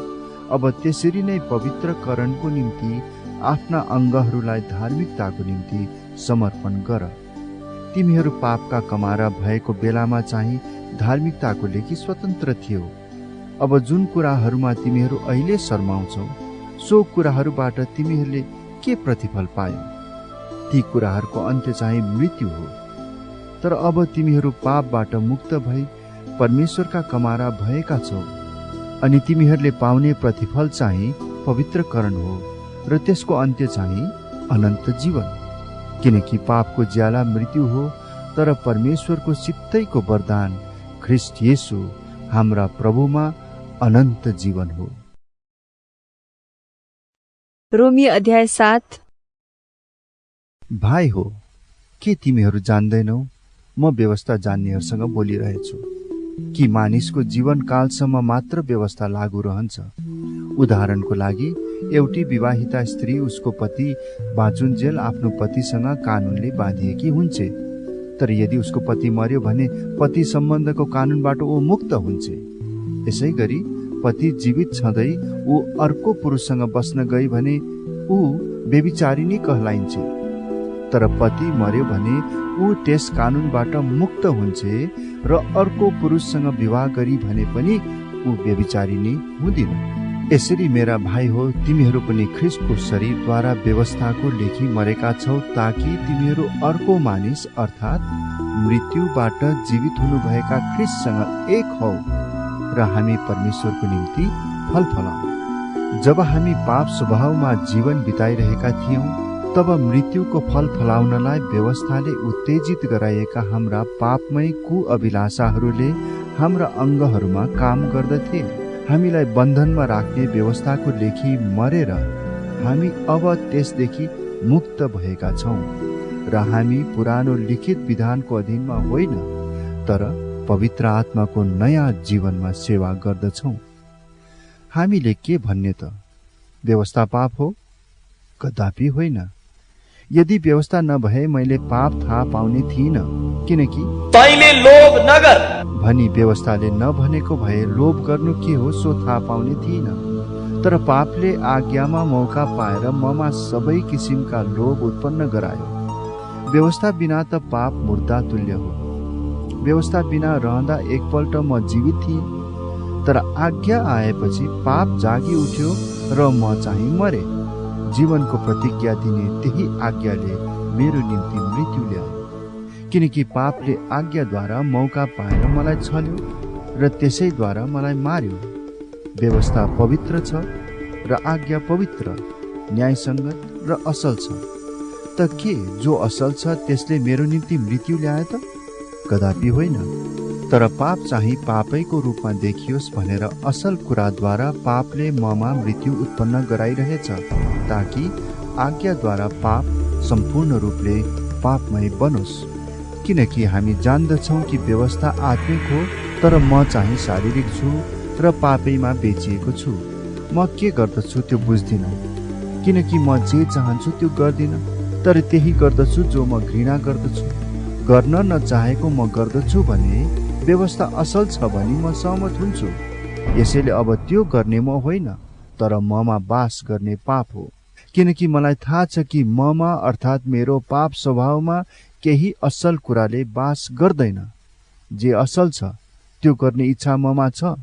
अब त्यसरी नै पवित्रकरणको निम्ति आफ्ना अङ्गहरूलाई धार्मिकताको निम्ति समर्पण गर। तिमीहरू पापका कमारा भएको बेलामा चाहिँ धार्मिकताको लागि स्वतन्त्र थियौ। अब जुन कुराहरूमा तिमीहरू अहिले शर्माउँछौ सो कुराहरूबाट तिमीहरूले के प्रतिफल पायौ? ती कुराहरूको अन्त्य चाहिँ मृत्यु हो। तर अब तिमीहरू पापबाट मुक्त भई परमेश्वरका कमारा भएका छौ, अनि तिमीहरूले पाउने प्रतिफल चाहिँ पवित्रकरण हो र त्यसको अन्त्य चाहिँ अनन्त जीवन। किनकि पापको ज्याला मृत्यु हो, तर परमेश्वरको सित्तैको वरदान ख्रीष्ट येशू हाम्रा प्रभुमा अनन्त जीवन हो। रोमी अध्याय 7। भाइ हो, के तिमीहरू जान्दैनौ? म व्यवस्था जान्नेहरूसँग बोलिरहेछु कि मानिसको जीवनकालसम्म मात्र व्यवस्था लागू रहन्छ। उदाहरणको लागि एउटी विवाहिता स्त्री उसको पति बाँचुन्जेल आफ्नो पतिसँग कानुनले बाँधिएकी हुन्छे। तर यदि उसको पति मर्यो भने पति सम्बन्धको कानुनबाट ऊ मुक्त हुन्छे। यसै गरी पति जीवित छँदै ऊ अर्को पुरुषसँग बस्न गई भने ऊ व्यभिचारिणी कहलाइन्छ। तर पति मर्यो भने ऊ त्यस कानुनबाट मुक्त हुन्छे र अर्को पुरुषसँग विवाह गरी भने पनि ऊ व्यभिचारिणी हुँदिन। यसरी मेरा भाइ हो, तिमीहरू पनि ख्रीष्टको शरीरद्वारा व्यवस्थाको लेखी मरेका छौ, ताकि तिमीहरू अर्को मानिस अर्थात् मृत्युबाट जीवित हुनुभएका ख्रीष्टसँग एक हौ र हामी परमेश्वरको निम्ति फल फलाऊ। जब हामी पाप स्वभावमा जीवन बिताइरहेका थियौं, तब मृत्युको फल फलाउनलाई व्यवस्थाले उत्तेजित गराएका हाम्रा पापमय कुअभिलाषाहरूले हाम्रा अङ्गहरूमा काम गर्दथे। हामीलाई बन्धनमा राख्ने व्यवस्थाको लेखी मरेर हामी अब त्यसदेखि मुक्त भएका छौं र हामी पुरानो लिखित विधानको अधीनमा होइन, तर पवित्र आत्माको नयाँ जीवनमा सेवा गर्दछौं। हामीले के भन्ने त? व्यवस्था पाप हो? कदापि होइन। यदि व्यवस्था नभए मैले पाप थाहा पाउने थिइनँ, किनकि तैले लोभ नगर भनी व्यवस्थाले नभनेको भए लोभ गर्नु के हो सो थाहा पाउने थिइनँ। तर पापले आज्ञामा मौका पाएर ममा सबै किसिमका लोभ उत्पन्न गरायो। व्यवस्था बिना त पाप मुर्दा तुल्य हो। व्यवस्था बिना रहँदा एकपल्ट म जीवित थिएँ, तर आज्ञा आएपछि पाप जागी उठ्यो र म चाहिँ मरे। जीवनको प्रतिज्ञा दिने त्यही आज्ञाले मेरो निम्ति मृत्यु ल्यायो, किनकि पापले आज्ञाद्वारा मौका पाएर मलाई छल्यो र त्यसैद्वारा मलाई मार्यो। व्यवस्था पवित्र छ र आज्ञा पवित्र, न्यायसङ्गत र असल छ। त के जो असल छ त्यसले मेरो निम्ति मृत्यु ल्याए त? कदापि होइन। तर पाप चाहिँ पापैको रूपमा देखियोस् भनेर असल कुराद्वारा पापले ममा मृत्यु उत्पन्न गराइरहेछ, ताकि आज्ञाद्वारा पाप सम्पूर्ण रूपले पापमय बनोस्। किनकि हामी जान्दछौँ कि व्यवस्था आत्मिक हो, तर म चाहिँ शारीरिक छु र पापैमा बेचिएको छु। म के गर्दछु त्यो बुझ्दिनँ, किनकि म जे चाहन्छु त्यो गर्दिनँ, तर त्यही गर्दछु जो म घृणा गर्दछु। गर्न नचाहेको म गर्दछु भने व्यवस्था असल छ भने म सहमत हुन्छु। यसैले अब त्यो गर्ने म होइन, तर ममा बास गर्ने पाप हो। किनकि मलाई थाहा छ कि ममा अर्थात् मेरो पाप स्वभावमा केही असल कुराले बास गर्दैन। जे असल छ त्यो गर्ने इच्छा ममा छ,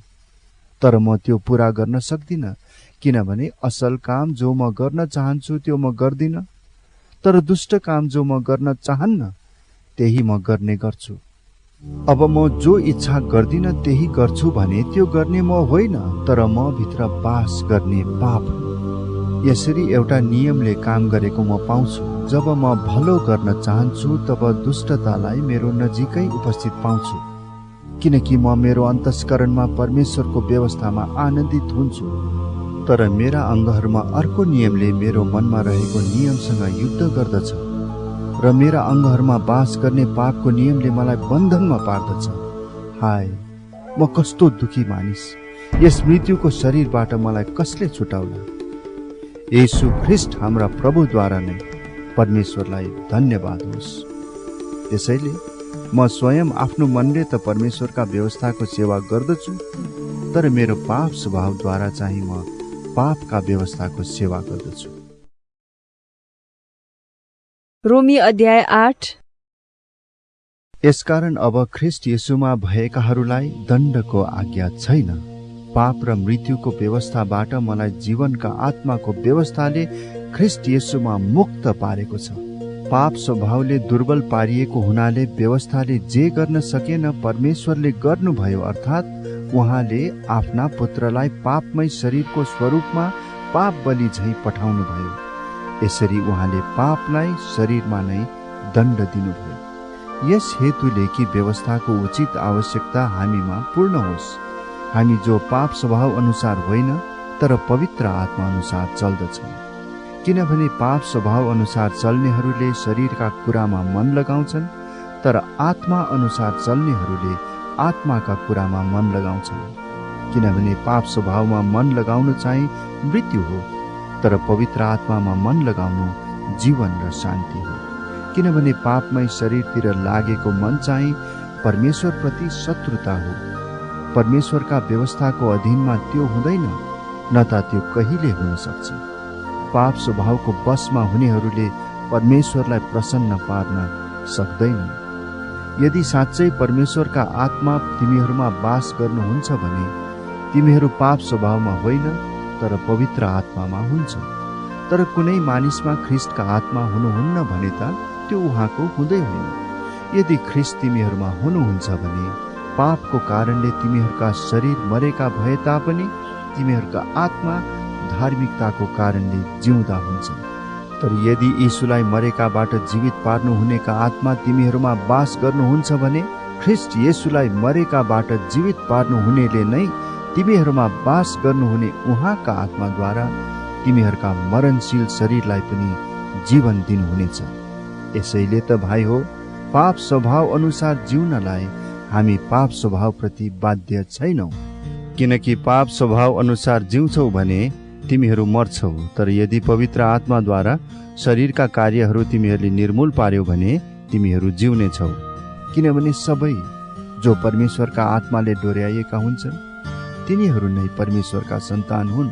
तर म त्यो पूरा गर्न सक्दिनँ, किनभने असल काम जो म गर्न चाहन्छु त्यो म गर्दिनँ, तर दुष्ट काम जो म गर्न चाहन्न त्यही म गर्ने गर्छु। अब म जो इच्छा गर्दिनँ त्यही गर्छु भने त्यो गर्ने म होइन, तर म भित्र बास गर्ने पाप हो। यसरी एउटा नियमले काम गरेको म पाउँछु। जब म भलो गर्न चाहन्छु तब दुष्टतालाई मेरो नजिकै उपस्थित पाउँछु, किनकि म मेरो अन्तस्करणमा परमेश्वरको व्यवस्थामा आनन्दित हुन्छु। तर मेरा अङ्गहरूमा अर्को नियमले मेरो मनमा रहेको नियमसँग युद्ध गर्दछ, र मेरा अङ्गहरूमा बास गर्ने पापको नियमले मलाई बन्धनमा पार्दछ। हाय, म कस्तो दुखी मानिस! यस मृत्युको शरीरबाट मलाई कसले छुटाउला? येशू ख्रीष्ट हाम्रा प्रभुद्वारा नै परमेश्वरलाई धन्यवाद होस्। त्यसैले म स्वयं आफ्नो मनले त परमेश्वरका व्यवस्थाको सेवा गर्दछु, तर मेरो पाप स्वभावद्वारा चाहिँ म पापका व्यवस्थाको सेवा गर्दछु। रोमी अध्याय 8। यसकारण अब ख्रीष्ट येशूमा भएकाहरूलाई दण्डको आज्ञा छैन। पाप र मृत्युको व्यवस्थाबाट मलाई जीवनका आत्माको व्यवस्थाले ख्रीष्ट येशूमा मुक्त पारेको छ। पाप स्वभावले दुर्बल पारिएको हुनाले व्यवस्थाले जे गर्न सकेन परमेश्वरले गर्नुभयो, अर्थात् उहाँले आफ्ना पुत्रलाई पापमय शरीरको स्वरूपमा पाप बलि झैं पठाउनु भयो। यसरी उहाँले पापलाई शरीरमा नै दण्ड दिनुभयो। यस हेतुले कि व्यवस्थाको उचित आवश्यकता हामीमा पूर्ण होस्। हामी जो पाप स्वभाव अनुसार होइन तर पवित्र आत्मा अनुसार चल्दछौँ। किनभने पाप स्वभाव अनुसार चल्नेहरूले शरीरका कुरामा मन लगाउँछन्, तर आत्मा अनुसार चल्नेहरूले आत्माका कुरामा मन लगाउँछन्। किनभने पाप स्वभावमा मन लगाउनु चाहिँ मृत्यु हो, तर पवित्र आत्मामा मन लगाउनु जीवन र शान्ति हो। किनभने पापमय शरीरतिर लागेको मन चाहिँ परमेश्वरप्रति शत्रुता हो। परमेश्वरका व्यवस्थाको अधीनमा त्यो हुँदैन, न त त्यो कहिले हुन सक्छ। पाप स्वभावको बसमा हुनेहरूले परमेश्वरलाई प्रसन्न पार्न सक्दैनन्। यदि साँच्चै परमेश्वरका आत्मा तिमीहरूमा बास गर्नुहुन्छ भने तिमीहरू पाप स्वभावमा होइन तर पवित्र आत्मामा हुन्छ। तर कुनै मानिसमा ख्रीष्टका आत्मा हुनुहुन्न भने त त्यो उहाँको हुँदै होइन। यदि ख्रीष्ट तिमीहरूमा हुनुहुन्छ भने पापको कारणले तिमीहरूका शरीर मरेका भए तापनि तिमीहरूका आत्मा धार्मिकताको कारणले जिउँदा हुन्छ। तर यदि यीशुलाई मरेकाबाट जीवित पार्नु हुनेका आत्मा तिमीहरूमा बास गर्नुहुन्छ भने ख्रीष्ट येशूलाई मरेकाबाट जीवित पार्नु हुनेले नै तिमीहरूमा बास गर्नुहुने उहाँका आत्माद्वारा तिमीहरूका मरणशील शरीरलाई पनि जीवन दिनुहुनेछ। यसैले त भाइ हो, पाप स्वभाव अनुसार जिउनलाई हामी पाप स्वभावप्रति बाध्य छैनौँ। किनकि पाप स्वभाव अनुसार जिउँछौ भने तिमीहरू मर्छौ, तर यदि पवित्र आत्माद्वारा शरीरका कार्यहरू तिमीहरूले निर्मूल पार्यौ भने तिमीहरू जिउनेछौ। किनभने सबै जो परमेश्वरका आत्माले डोर्याइएका हुन्छन् तिनीहरू नै परमेश्वरका सन्तान हुन्।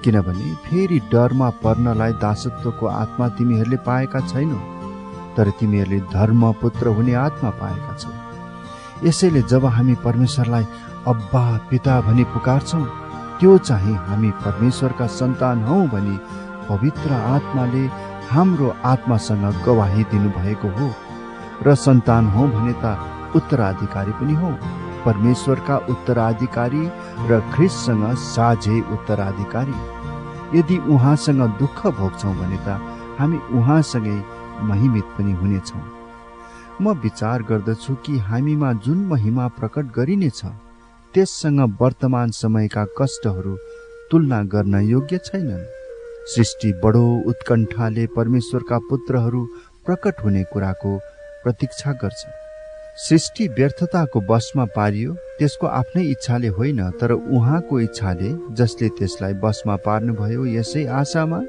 किनभने फेरि डरमा पर्नलाई दासत्वको आत्मा तिमीहरूले पाएका छैनौ, तर तिमीहरूले धर्मपुत्र हुने आत्मा पाएका छौ। यसैले जब हामी परमेश्वरलाई अब्बा पिता भनी पुकार्छौँ त्यो चाहिँ हामी परमेश्वरका सन्तान हौ भनी पवित्र आत्माले हाम्रो आत्मासँग गवाही दिनुभएको हो। र सन्तान हौ भने त उत्तराधिकारी पनि हौ, परमेश्वरका उत्तराधिकारी र ख्रीष्टसँग साझै उत्तराधिकारी। यदि उहाँसँग दुःख भोग्छौँ भने त हामी उहाँसँगै महिमित पनि हुनेछौँ। म विचार गर्दछु कि हामीमा जुन महिमा प्रकट गरिनेछ त्यससँग वर्तमान समयका कष्टहरू तुलना गर्न योग्य छैनन्। सृष्टि बडो उत्कण्ठाले परमेश्वरका पुत्रहरू प्रकट हुने कुराको प्रतीक्षा गर्छ। सृष्टि व्यर्थताको वशमा पारियो, त्यसको आफ्नै इच्छाले होइन, तर उहाँको इच्छाले, जसले त्यसलाई वशमा पार्नुभयो, यसै आशामा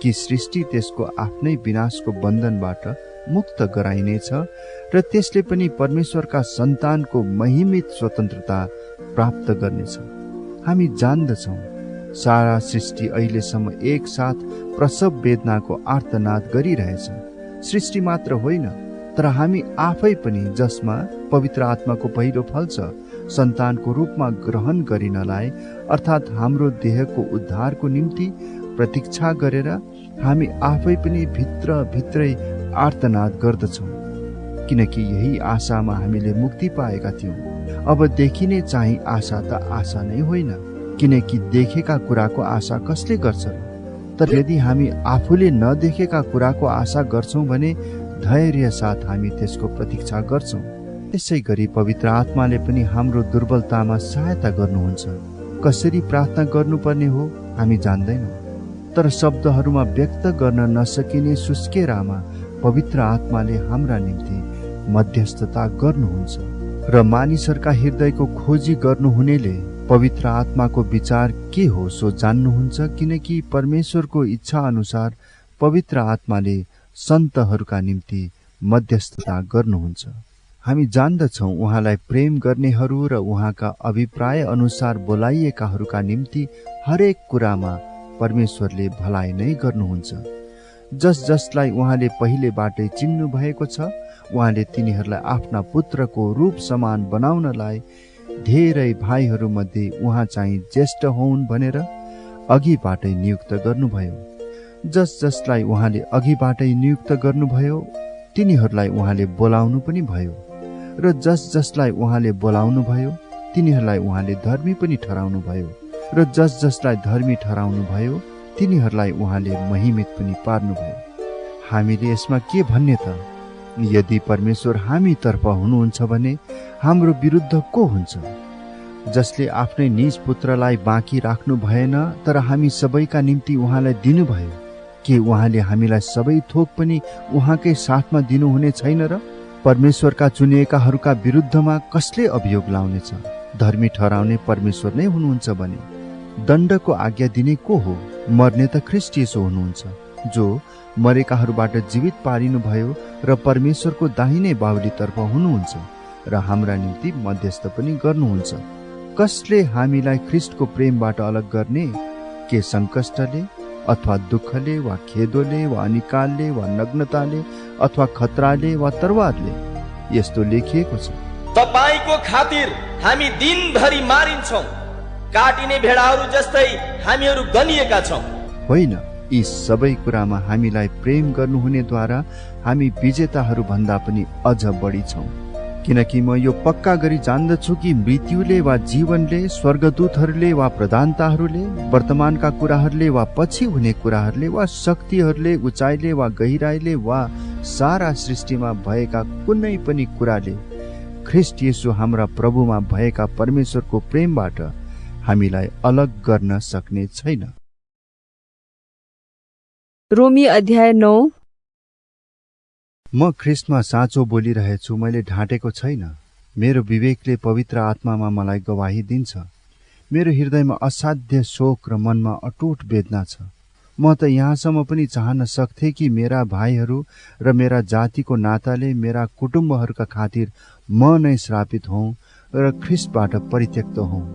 कि सृष्टि त्यसको आफ्नै विनाशको बन्धनबाट मुक्त गराइनेछ र त्यसले पनि परमेश्वरका सन्तानको महिमित स्वतन्त्रता प्राप्त गर्नेछ। हामी जान्दछौँ सारा सृष्टि अहिलेसम्म एकसाथ प्रसव वेदनाको आर्तनाद गरिरहेछ। सृष्टि मात्र होइन, तर हामी आफै पनि, जसमा पवित्र आत्माको पहिलो फल छ, सन्तानको रूपमा ग्रहण गरिनलाई, अर्थात् हाम्रो देहको उद्धारको निम्ति प्रतीक्षा गरेर हामी आफै पनि भित्रै आर्तनाद गर्दछौँ, किनकि यही आशामा हामीले मुक्ति पाएका थियौँ। अब देखिने चाहिँ आशा त आशा नै होइन, किनकि देखेका कुराको आशा कसले गर्छ? तर यदि हामी आफूले नदेखेका कुराको आशा गर्छौँ भने धैर्य साथ हामी त्यसको प्रतीक्षा गर्छौँ। त्यसै गरी पवित्र आत्माले पनि हाम्रो दुर्बलतामा सहायता गर्नुहुन्छ। कसरी प्रार्थना गर्नुपर्ने हो हामी जान्दैनौँ, तर शब्दहरूमा व्यक्त गर्न नसकिने सुस्केरामा पवित्र आत्माले हाम्रा निम्ति मध्यस्थता गर्नुहुन्छ र मानिसहरूका हृदयको खोजी गर्नुहुनेले पवित्र आत्माको विचार के हो सो जान्नुहुन्छ, किनकि परमेश्वरको इच्छा अनुसार पवित्र आत्माले सन्तहरूका निम्ति मध्यस्थता गर्नुहुन्छ। हामी जान्दछौँ उहाँलाई प्रेम गर्नेहरू र उहाँका अभिप्राय अनुसार बोलाइएकाहरूका निम्ति हरेक कुरामा परमेश्वरले भलाइ नै गर्नुहुन्छ। जसलाई उहाँले पहिलेबाटै चिन्नु भएको छ, उहाँले तिनीहरूलाई आफ्ना पुत्रको रूप समान बनाउनलाई धेरै भाइहरूमध्ये उहाँ चाहिँ ज्येष्ठ हुन् भनेर अघिबाटै नियुक्त गर्नुभयो। जसलाई उहाँले अघिबाटै नियुक्त गर्नुभयो तिनीहरूलाई उहाँले बोलाउनु पनि भयो, र जसलाई उहाँले बोलाउनु भयो तिनीहरूलाई उहाँले धर्मी पनि ठहराउनु भयो, र जसलाई धर्मी ठहराउनु भयो तिनीहरूलाई उहाँले महिमित पनि पार्नुभयो। हामीले यसमा के भन्ने त? यदि परमेश्वर हामीतर्फ हुनुहुन्छ भने हाम्रो विरुद्ध को हुन्छ? जसले आफ्नै निज पुत्रलाई बाँकी राख्नु भएन, तर हामी सबैका निम्ति उहाँलाई दिनुभयो, के उहाँले हामीलाई सबै थोक पनि उहाँकै साथमा दिनुहुने छैन र? परमेश्वरका चुनिएकाहरूका विरुद्धमा कसले अभियोग लाउनेछ? धर्मी ठहराउने परमेश्वर नै हुनुहुन्छ भने दण्डको आज्ञा दिने को हो? मर्ने त ख्रीष्ट येशू हुनुहुन्छ, जो मरेकाहरूबाट जीवित पारिनु भयो र परमेश्वरको दाहिने बाहुलीतर्फ हुनुहुन्छ र हाम्रा निम्ति मध्यस्थ पनि गर्नुहुन्छ। कसले हामीलाई ख्रीष्टको प्रेमबाट अलग गर्ने? के संकष्टले अथवा दुःखले वा खेदोले वा अनिकालले वा नग्नताले अथवा खतराले वा तरवारले? यस्तो लेखिएको छ, तपाईको खातिर हामी दिनभरि मारिन्छौं, काटिने भेडाहरू जस्तै हामीहरू गनिएका छौं। होइन, यी सबै कुरामा हामीलाई प्रेम गर्नुहुनेद्वारा हामी विजेताहरू भन्दा पनि अझ बढी छौं। किनकि म यो पक्का गरी जान्दछु कि मृत्युले वा जीवनले, स्वर्गदूतहरूले वा प्रधानताहरूले, वर्तमानका कुराहरूले वा पछि हुने कुराहरूले वा शक्तिहरूले, उचाइले वा गहिराईले वा सारा सृष्टिमा भएका कुनै पनि कुराले ख्रीष्ट येशू हाम्रा प्रभुमा भएका परमेश्वरको प्रेमबाट हामीलाई अलग गर्न सक्ने छैन। रोमी अध्याय 9। म ख्रीष्टमा साँचो बोलिरहेछु, मैले ढाँटेको छैन। मेरो विवेकले पवित्र आत्मामा मलाई गवाही दिन्छ। मेरो हृदयमा असाध्य शोक र मनमा अटुट वेदना छ। म त यहाँसम्म पनि चाहन सक्थे कि मेरा भाइहरू र मेरा जातिको नाताले मेरा कुटुम्बहरूका खातिर म नै श्रापित हौं र ख्रीष्टबाट परित्यक्त हौं।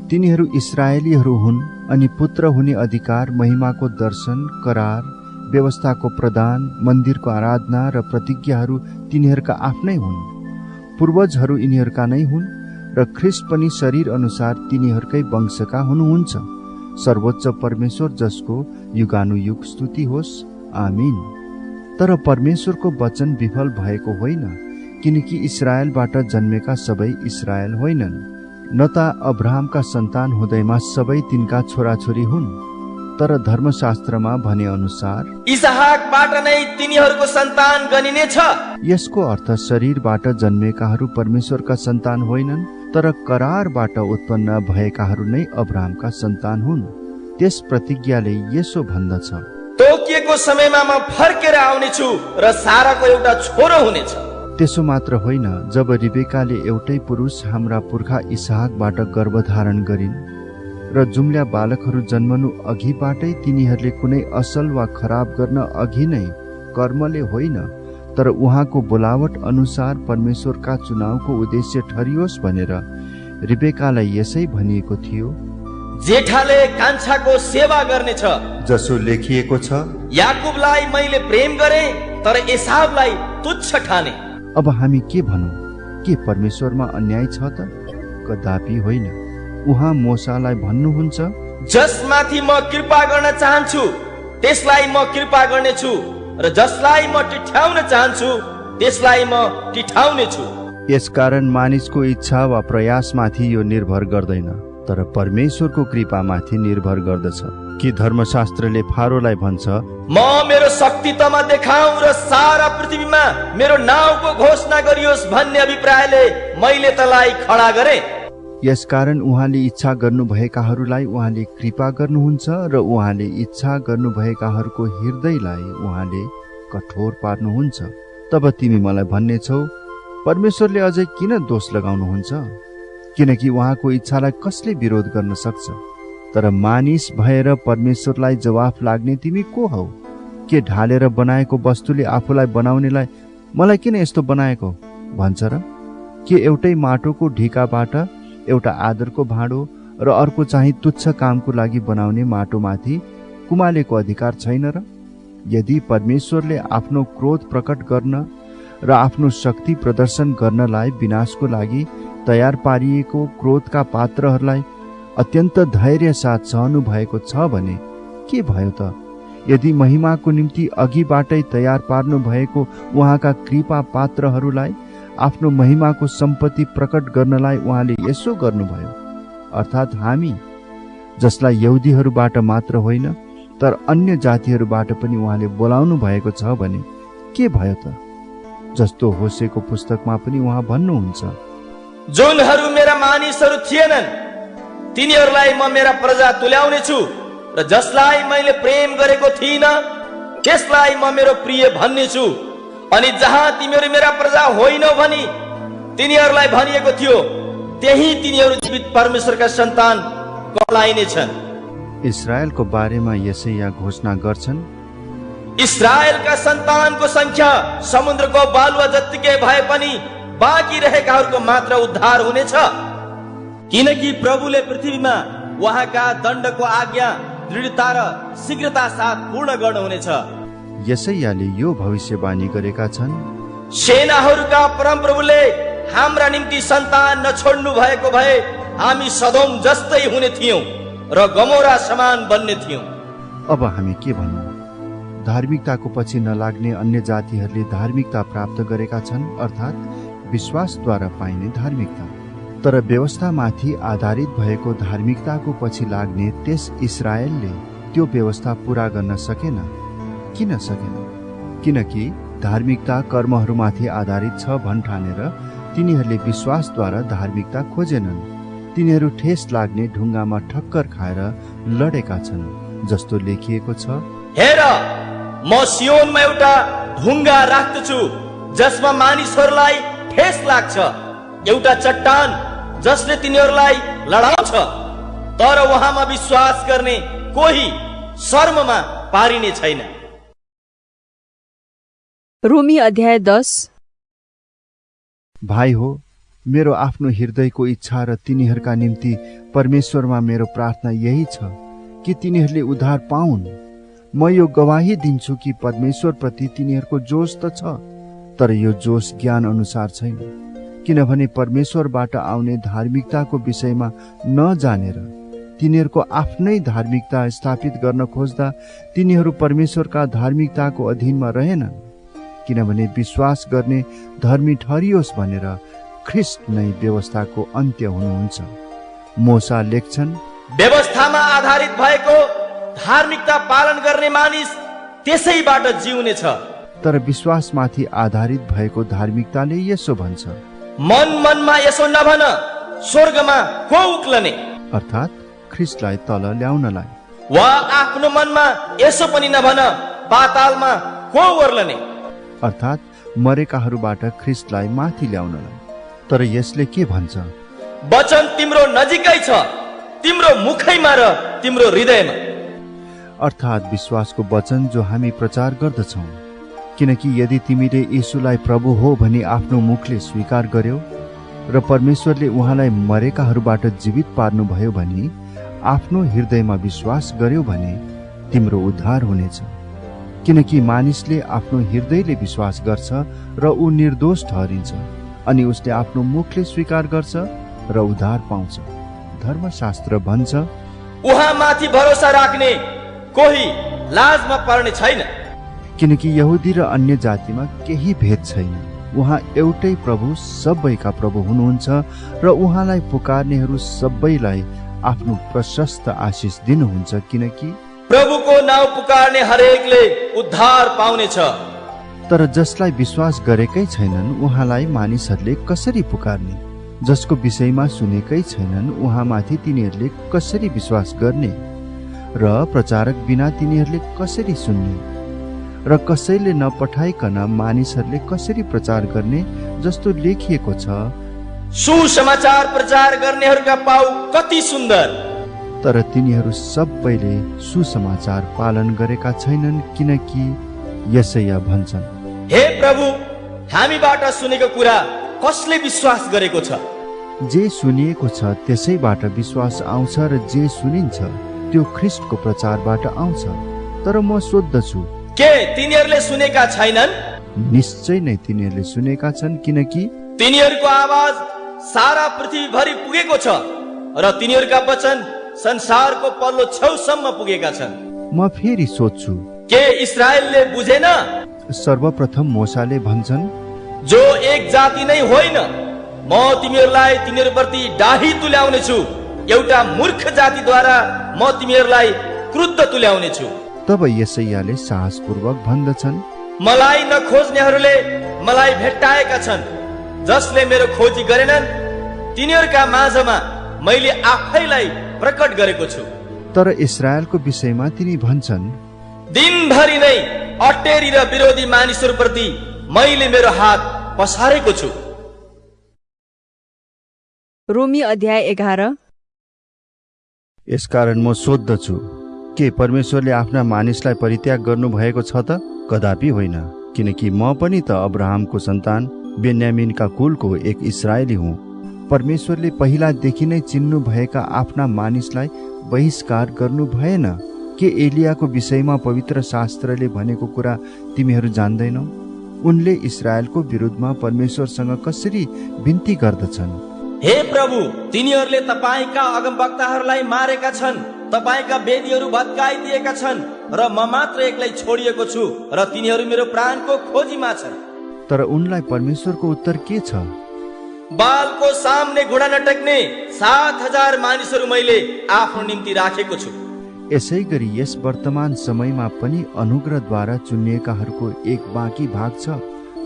तिनीहरू इस्राएलीहरू हुन् अनि पुत्र हुने अधिकार, महिमाको दर्शन, करार, व्यवस्थाको प्रदान, मन्दिरको आराधना र प्रतिज्ञाहरू तिनीहरूका आफ्नै हुन्। पूर्वजहरू यिनीहरूका नै हुन् र ख्रीष्ट पनि शरीर अनुसार तिनीहरूकै वंशका हुनुहुन्छ। सर्वोच्च परमेश्वर जसको युगानुयुग स्तुति होस्, आमीन। तर परमेश्वरको वचन विफल भएको होइन, किनकि इस्राएलबाट जन्मेका सबै इस्राएल होइनन्, न त अब्राहमका सन्तान हुँदैमा सबै तिनका छोराछोरी हुन्। तर धर्मशास्त्रमा भने अनुसार इसहाकबाट नै तिनीहरूको सन्तान गनिनेछ। यसको अर्थ शरीरबाट जन्मेकाहरू परमेश्वरका सन्तान होइनन्, तर करारबाट उत्पन्न भएकाहरू नै अब्राहमका सन्तान हुन्। त्यस प्रतिज्ञाले यसो भन्दछ, तोकिएको समयमा म फर्केर आउनेछु र साराको एउटा छोरो हुनेछ। त्यसो मात्र होइन, जब रिबेकाले एउटै पुरुष हाम्रा पुर्खा इसहाकबाट गर्भधारण गरिन् र जुम्ल्या बालकहरू जन्मनु अघिबाटै तिनीहरूले कुनै असल वा खराब गर्न अघि नै कर्मले होइन तर उहाँको बोलावट अनुसार परमेश्वरका चुनावको उद्देश्य ठरियोस् भनेर रिबेकालाई यसै भनिएको थियो, जेठाले कान्छाको सेवा गर्नेछ। जसो लेखिएको छ, याकुबलाई मैले प्रेम गरे तर एसावलाई तुच्छ ठाने। अब हामी के भनौँ? के परमेश्वरमा अन्याय छ त? कदापि होइन। उहाँ मोसालाई भन्नुहुन्छ, जसमाथि म कृपा गर्न चाहन्छु त्यसलाई म कृपा गर्नेछु र जसलाई म टिठाउन चाहन्छु त्यसलाई म टिठाउनेछु। यसकारण मानिसको इच्छा वा प्रयासमाथि यो निर्भर गर्दैन तर परमेश्वरको कृपामाथि निर्भर गर्दछ। कि धर्मशास्त्रले फारोलाई भन्छ, म मेरो शक्ति तमा देखाऊ र सारा पृथ्वीमा मेरो नाउँको घोषणा गरियोस् भन्ने अभिप्रायले मैले तलाई खडा गरे। यसकारण उहाँले इच्छा गर्नुभएकाहरूलाई उहाँले कृपा गर्नुहुन्छ र उहाँले इच्छा गर्नुभएकाहरूको हृदयलाई उहाँले कठोर पार्नुहुन्छ। तब तिमी मलाई भन्नेछौ, परमेश्वरले अझै किन दोष लगाउनुहुन्छ? किनकि उहाँको इच्छालाई कसले विरोध गर्न सक्छ? तर मानिस भएर परमेश्वरलाई जवाफ लाग्ने तिमी को हौ? के ढालेर बनाएको वस्तुले आफूलाई बनाउनेलाई मलाई किन यस्तो बनाएको भन्छ र? के एउटै माटोको ढिकाबाट एउटा आदरको भाँडो र अर्को चाहिँ तुच्छ कामको लागि बनाउने माटोमाथि कुमालेको अधिकार छैन र? यदि परमेश्वरले आफ्नो क्रोध प्रकट गर्न र आफ्नो शक्ति प्रदर्शन गर्नलाई विनाशको लागि तयार पारिएको क्रोधका पात्रहरूलाई अत्यन्त धैर्य साथ सहनु भएको छ भने के भयो त? यदि महिमाको निम्ति अघिबाटै तयार पार्नु भएको उहाँका कृपा पात्रहरूलाई आफ्नो महिमाको सम्पत्ति प्रकट गर्नलाई उहाँले यसो गर्नुभयो, अर्थात् हामी जसलाई यहुदीहरूबाट मात्र होइन तर अन्य जातिहरूबाट पनि उहाँले बोलाउनु भएको छ भने के भयो त? जस्तो होसेको पुस्तकमा पनि उहाँ भन्नुहुन्छ, जुनहरू मेरा मानिसहरू थिएनन् तिनीहरूलाई म मेरा प्रजा तुल्याउने छु र जसलाई मैले प्रेम गरेको थिइनँ त्यसलाई म मेरो प्रिय भन्ने छु। अनि जहाँ तिमीहरू मेरा प्रजा होइनौ भनी तिनीहरूलाई भनिएको थियो त्यही तिनीहरू जीवित परमेश्वरका सन्तान कहलाइने छन्। इस्राएलको बारेमा यसैया घोषणा गर्छन्, इस्राएलका सन्तानको संख्या समुद्रको बालुवा जत्तिकै भए पनि बाँकी रहेकाहरूको मात्र उद्धार हुनेछ। किनकि प्रभुले पृथ्वीमा उहाँका दण्डको आज्ञा दृढता र शीघ्रता साथ पूर्ण गर्नुहुनेछ। यसैयाले यो भविष्यवाणी गरेका छन्, सेनाहरूका परमप्रभुले हाम्रा निम्ति सन्तान नछोड्नु भएको भए हामी सदोम जस्तै हुने थियौं र गमोरा समान बन्ने थियौं। अब हामी के भनौँ? धार्मिकताको पछि नलाग्ने अन्य जातिहरूले धार्मिकता प्राप्त गरेका छन्, अर्थात् विश्वासद्वारा पाइने धार्मिकता। तर व्यवस्थामाथि आधारित भएको धार्मिकताको पछि लाग्ने त्यस इस्राएलले त्यो व्यवस्था पूरा गर्न सकेन। किन सकेन? किनकि धार्मिकता कर्महरूमाथि आधारित छ भन्ठानेर तिनीहरूले विश्वासद्वारा धार्मिकता खोजेनन्। तिनीहरू ठेस लाग्ने ढुङ्गामा ठक्कर खाएर लडेका छन्। जस्तो लेखिएको छ, हेर म सियोनमा एउटा ढुङ्गा राख्दछु जसमा मानिसहरूलाई ठेस लाग्छ, एउटा चट्टान जसले तिनीहरूलाई लडाउँछ, तर उहाँमा विश्वास गर्ने कोही शर्ममा पारिने छैन। रोमी अध्याय 10। भाइ हो, मेरो आफ्नो हृदयको इच्छा र तिनीहरूका निम्ति परमेश्वरमा मेरो प्रार्थना यही छ कि तिनीहरूले उद्धार पाउन्। म यो गवाही दिन्छु कि परमेश्वरप्रति तिनीहरूको जोश त छ, तर यो जोश ज्ञान अनुसार छैन। किनभने परमेश्वरबाट आउने धार्मिकताको विषयमा नजानेर तिनीहरूको आफ्नै धार्मिकता स्थापित गर्न खोज्दा तिनीहरू परमेश्वरका धार्मिकताको अधीनमा रहेनन्। किनभने विश्वास गर्ने धर्मी ठरियोस् भनेर ख्रिस्ट नै व्यवस्थाको अन्त्य हुनुहुन्छ। मोसा लेख्छन्, व्यवस्थामा आधारित भएको धार्मिकता पालन गर्ने मानिस त्यसैबाट जिउनेछ। तर विश्वासमाथि आधारित भएको धार्मिकताले यसो भन्छ, मनमा यसो नभन, स्वर्गमा को उक्लने, अर्थात् ख्रिस्टलाई तल ल्याउनलाई, वा आफ्नो मनमा यसो पनि नभन, पातालमा को ओर्लने, अर्थात् मरेकाहरूबाट ख्रिस्टलाई माथि ल्याउनलाई। तर यसले के भन्छ? वचन तिम्रो नजिकै छ, तिम्रो मुखैमा र तिम्रो हृदयमा। अर्थात् विश्वासको वचन जो हामी प्रचार गर्दछौँ। किनकि यदि तिमीले येशूलाई प्रभु हो भनी आफ्नो मुखले स्वीकार गर्यौ र परमेश्वरले उहाँलाई मरेकाहरूबाट जीवित पार्नुभयो भने आफ्नो हृदयमा विश्वास गर्यौ भने तिम्रो उद्धार हुनेछ। किनकि मानिसले आफ्नो हृदयले विश्वास गर्छ र ऊ निर्दोष ठहरिन्छ, अनि उसले आफ्नो मुखले स्वीकार गर्छ र उद्धार पाउँछ। धर्मशास्त्र भन्छ, उहाँ माथि भरोसा राख्ने कोही लाजमा पर्ने छैन। किनकि यहुदी र अन्य जातिमा केही भेद छैन। उहाँ एउटै प्रभु सबैका प्रभु हुनुहुन्छ र उहाँलाई पुकार्नेहरू सबैलाई आफ्नो प्रशस्त आशिष दिनुहुन्छ। किनकि प्रभुको नाउँ पुकार्ने हरेकले उद्धार पाउनेछ। तर जसलाई विश्वास गरेकै छैनन् उहाँलाई मानिसहरूले कसरी पुकार्ने? जसको विषयमा सुनेकै छैनन् उहाँमाथि तिनीहरूले कसरी विश्वास गर्ने? र प्रचारक बिना तिनीहरूले कसरी सुन्ने? र कसैले नपठाइकन मानिसहरूले कसरी प्रचार गर्ने? जस्तो लेखिएको छ, सुसमाचार प्रचार गर्नेहरूका पाउ कति सुन्दर। तर तिनीहरू सबैले सुसमाचार पालन गरेका छैनन्। किनकि यसैया भन्छन्, हे प्रभु, हामीबाट सुनेको कुरा कसले विश्वास गरेको छ? जे सुनिएको छ त्यसैबाट विश्वास आउँछ र जे सुनिन्छ त्यो ख्रिस्टको प्रचारबाट आउँछ। तर म सोध्दछु, के तिनीहरूले सुनेका छैनन्? निश्चय नै तिनीहरूले सुनेका छन्। किनकि तिनीहरूको आवाज सारा पृथ्वीभरि पुगेको छ र तिनीहरूका वचन संसारको पल्लो छेउसम्म पुगेका छन्। म फेरि सोध्छु, के इस्राएलले बुझेन? सर्वप्रथम मोसाले भन्छन्, जो एक जाति नै होइन, म तिमीहरूलाई तिनीहरूप्रति डाही तुल्याउने छु। एउटा मूर्ख जातिद्वारा म तिमीहरूलाई क्रुद्ध तुल्याउने छु। तब यसैयाले साहसपूर्वक भन्दछन्, मलाई नखोज्नेहरूले मलाई भेट्टाएका छन्। जसले मेरो खोजी गरेनन् तिनीहरूका माझमा मैले आफैलाई प्रकट गरेको छु। तर इस्राएलको विषयमा तिनी भन्छन्, दिनभरि नै अटेरी र विरोधी मानिसहरूप्रति मैले मेरो हात पसारेको छु। रोमी अध्याय 11। यसकारण म सोध्दछु, के परमेश्वरले आफ्ना मानिसलाई परित्याग गर्नु भएको छ त? कदापि होइन। किनकि म पनि त अब्राहमको सन्तान बेन्यामिनका कुलको एक इस्राएली हुँ। परमेश्वरले पहिलादेखि नै चिन्नु भएका आफ्ना मानिसलाई बहिष्कार गर्नु भएन। के एलियाको विषयमा पवित्र शास्त्रले भनेको कुरा तिमीहरू जान्दैनौ? उनले इस्राएलको विरुद्धमा परमेश्वरसँग कसरी बिन्ती गर्दछन्, हे प्रभु, तिनीहरूले तपाईका अगमवक्ताहरूलाई मारेका छन्, तपाईका वेदीहरू भत्काइदिएका छन् र म मात्र एक्लै छोडिएको छु र तिनीहरू मेरो प्राणको खोजीमा छन्। तर उनलाई परमेश्वरको उत्तर के छ? बालको सामने घुँडा नटेक्ने 7,000 मानिसहरू मैले आफ्नो निम्ति राखेको छु। यसै गरी यस वर्तमान समयमा पनि अनुग्रहद्वारा चुनिएकाहरूको एक बाँकी भाग छ।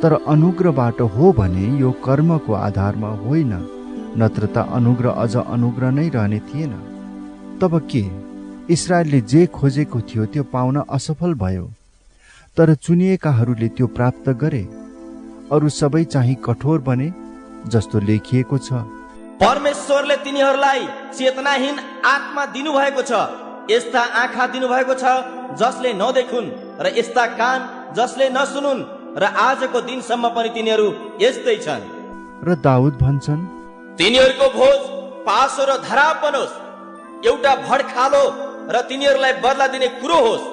तर अनुग्रहबाट हो भने यो कर्मको आधारमा होइन, नत्र त अनुग्रह अझ अनुग्रह नै रहने थिएन। तब के इस्राएलले जे खोजेको थियो त्यो पाउन असफल भयो, तर चुनिएकाहरूले त्यो प्राप्त गरे। अरू सबै चाहिँ कठोर बने, जस्तो लेखिएको छ, परमेश्वरले तिनीहरूलाई चेतनाहीन आत्मा दिनुभएको छ, यस्ता आँखा दिनुभएको छ जसले नदेखुन् र यस्ता कान जसले नसुनुन्, र आजको दिनसम्म पनि तिनीहरू यस्तै छन्। र दाउद भन्छन्, तिनीहरूको भोज पासो र धराप बनोस्, एउटा भड्खालो र तिनीहरूलाई बदला दिने कुरो होस्।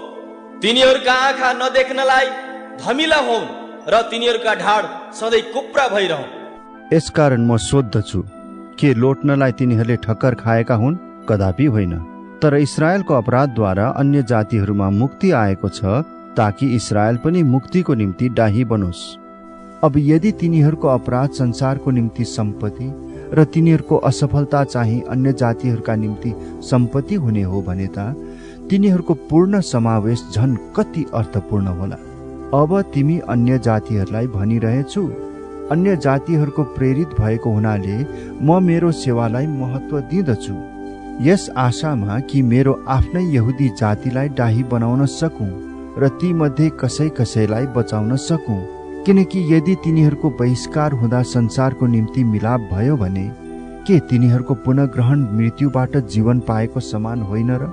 तिनीहरूका आँखा नदेख्नलाई धमिला होन् र तिनीहरूका ढाड सधैँ कुप्रा भइरहन्। यसकारण म सोध्दछु, के लोट्नलाई तिनीहरूले ठक्कर खाएका हुन्? कदापि होइन। तर इस्राएलको अपराधद्वारा अन्य जातिहरूमा मुक्ति आएको छ, ताकि इस्राएल पनि मुक्तिको निम्ति डाही बनोस्। अब यदि तिनीहरूको अपराध संसारको निम्ति सम्पत्ति र तिनीहरूको असफलता चाहिँ अन्य जातिहरूका निम्ति सम्पत्ति हुने हो भने त तिनीहरूको पूर्ण समावेश झन् कति अर्थपूर्ण होला। अब तिमी अन्य जातिहरूलाई भनिरहेछु, अन्य जातिहरूको प्रेरित भएको हुनाले म मेरो सेवालाई महत्त्व दिँदछु, यस आशामा कि मेरो आफ्नै यहुदी जातिलाई डाही बनाउन सकूं र ती मध्ये कसै कसैलाई बचाउन सकूं, किनकि यदि तिनीहरूको बहिष्कार हुँदा संसारको निम्ति मिलाप भयो भने के तिनीहरूको पुनःग्रहण मृत्युबाट जीवन पाएको समान होइन र?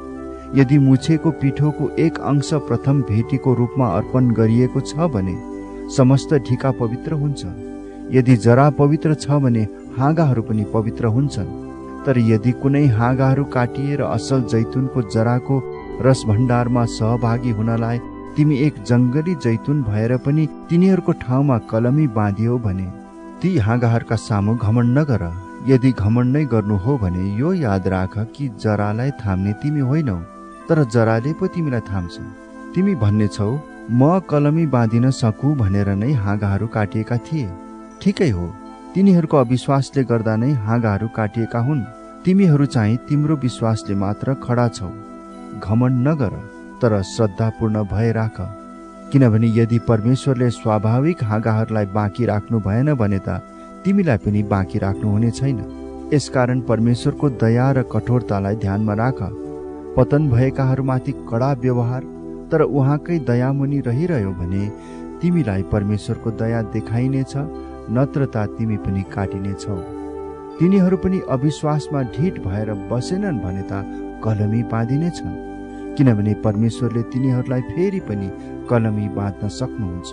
यदि मुछेको पिठोको एक अंश प्रथम भेटीको रूपमा अर्पण गरिएको छ भने समस्त ढिका पवित्र हुन्छ। यदि जरा पवित्र छ भने हाँगाहरू पनि पवित्र हुन्छन्। तर यदि कुनै हाँगाहरू काटिएर असल जैतुनको जराको रस भण्डारमा सहभागी हुनलाई तिमी एक जंगली जैतुन भएर पनि तिनीहरूको ठाउँमा कलमी बाँधियो भने ती हाँगाहरूका सामु घमण्ड नगर। यदि घमण्ड नै गर्नु हो भने यो याद राख कि जरालाई थाम्ने तिमी होइनौ, तर जराले पो तिमीलाई थाम्छ। तिमी भन्ने छौ म कलमी बाँधिन सकु भनेर नै हाँगाहरू काटिएका थिए। ठिकै हो, तिनीहरूको अविश्वासले गर्दा नै हाँगाहरू काटिएका हुन्। तिमीहरू चाहिँ तिम्रो विश्वासले मात्र खडा छौ। घमण्ड नगर, तर श्रद्धापूर्ण भए राख। किनभने यदि परमेश्वरले स्वाभाविक हाँगाहरूलाई बाँकी राख्नु भएन भने त तिमीलाई पनि बाँकी राख्नु हुने छैन। यसकारण परमेश्वरको दया र कठोरतालाई ध्यानमा राख। पतन भएकाहरूमाथि कडा व्यवहार तर उहाँकै दयामुनि रहिरह्यो भने तिमीलाई परमेश्वरको दया देखाइनेछ, नत्रता तिमी पनि काटिनेछौ। तिनीहरू पनि अविश्वासमा ढिठ भएर बसेनन् भने त कलमी बाँधिनेछन्, किनभने परमेश्वरले तिनीहरूलाई फेरि पनि कलमी बाँध्न सक्नुहुन्छ।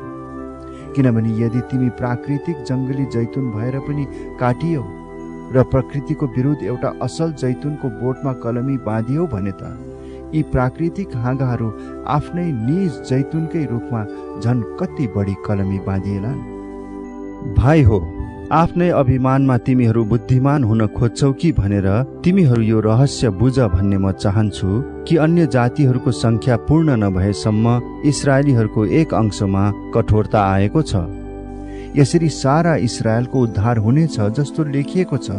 किनभने यदि तिमी प्राकृतिक जंगली जैतुन भएर पनि काटियौ र प्रकृतिको विरुद्ध एउटा असल जैतुनको बोटमा कलमी बाँधियौ भने त यी प्राकृतिक हाँगाहरू आफ्नै निज जैतुनकै रूपमा झन् कति बढी कलमी बाँधिएलान्। भाइ हो, आफ्नै अभिमानमा तिमीहरू बुद्धिमान हुन खोज्छौ कि भनेर तिमीहरू यो रहस्य बुझ भन्ने म चाहन्छु कि अन्य जातिहरूको संख्या पूर्ण नभएसम्म इस्राएलीहरूको एक अंशमा कठोरता आएको छ। यसरी सारा इस्राएलको उद्धार हुनेछ जस्तो लेखिएको छ।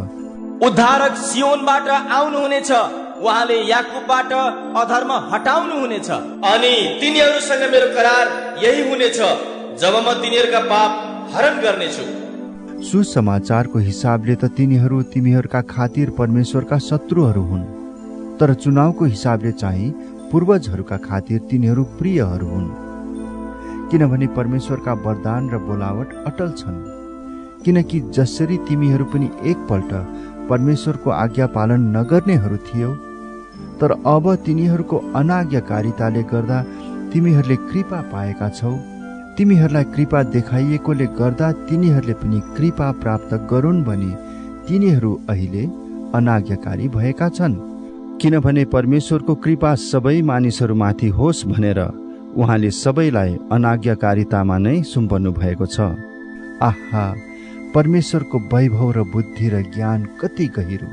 उद्धारक सियोनबाट आउनुहुनेछ, उहाँले याकुबबाट अधर्म हटाउनु हुनेछ अनि तिनीहरूसँग मेरो करार यही हुनेछ जब म तिनीहरूका पाप हरण गर्नेछु। सुसमाचारको हिसाबले त तिनीहरू तिमीहरूका खातिर परमेश्वरका शत्रुहरू हुन्, तर चुनावको हिसाबले चाहिँ पूर्वजहरूका खातिर तिनीहरू प्रियहरू हुन्। किनभने परमेश्वरका वरदान र बोलावट अटल छन्। किनकि जसरी तिमीहरू पनि एकपल्ट परमेश्वरको आज्ञा पालन नगर्नेहरू थियौ, तर अब तिनीहरूको अनाज्ञाकारिताले गर्दा तिमीहरूले कृपा पाएका छौ। तिमीहरूलाई कृपा देखाइएकोले गर्दा तिनीहरूले पनि कृपा प्राप्त गरून् भने तिनीहरू अहिले अनाज्ञाकारी भएका छन्। किनभने परमेश्वरको कृपा सबै मानिसहरूमाथि होस् भनेर उहाँले सबैलाई अनाज्ञाकारितामा नै सुम्पनु भएको छ। आहा, परमेश्वरको वैभव र बुद्धि र ज्ञान कति गहिरो,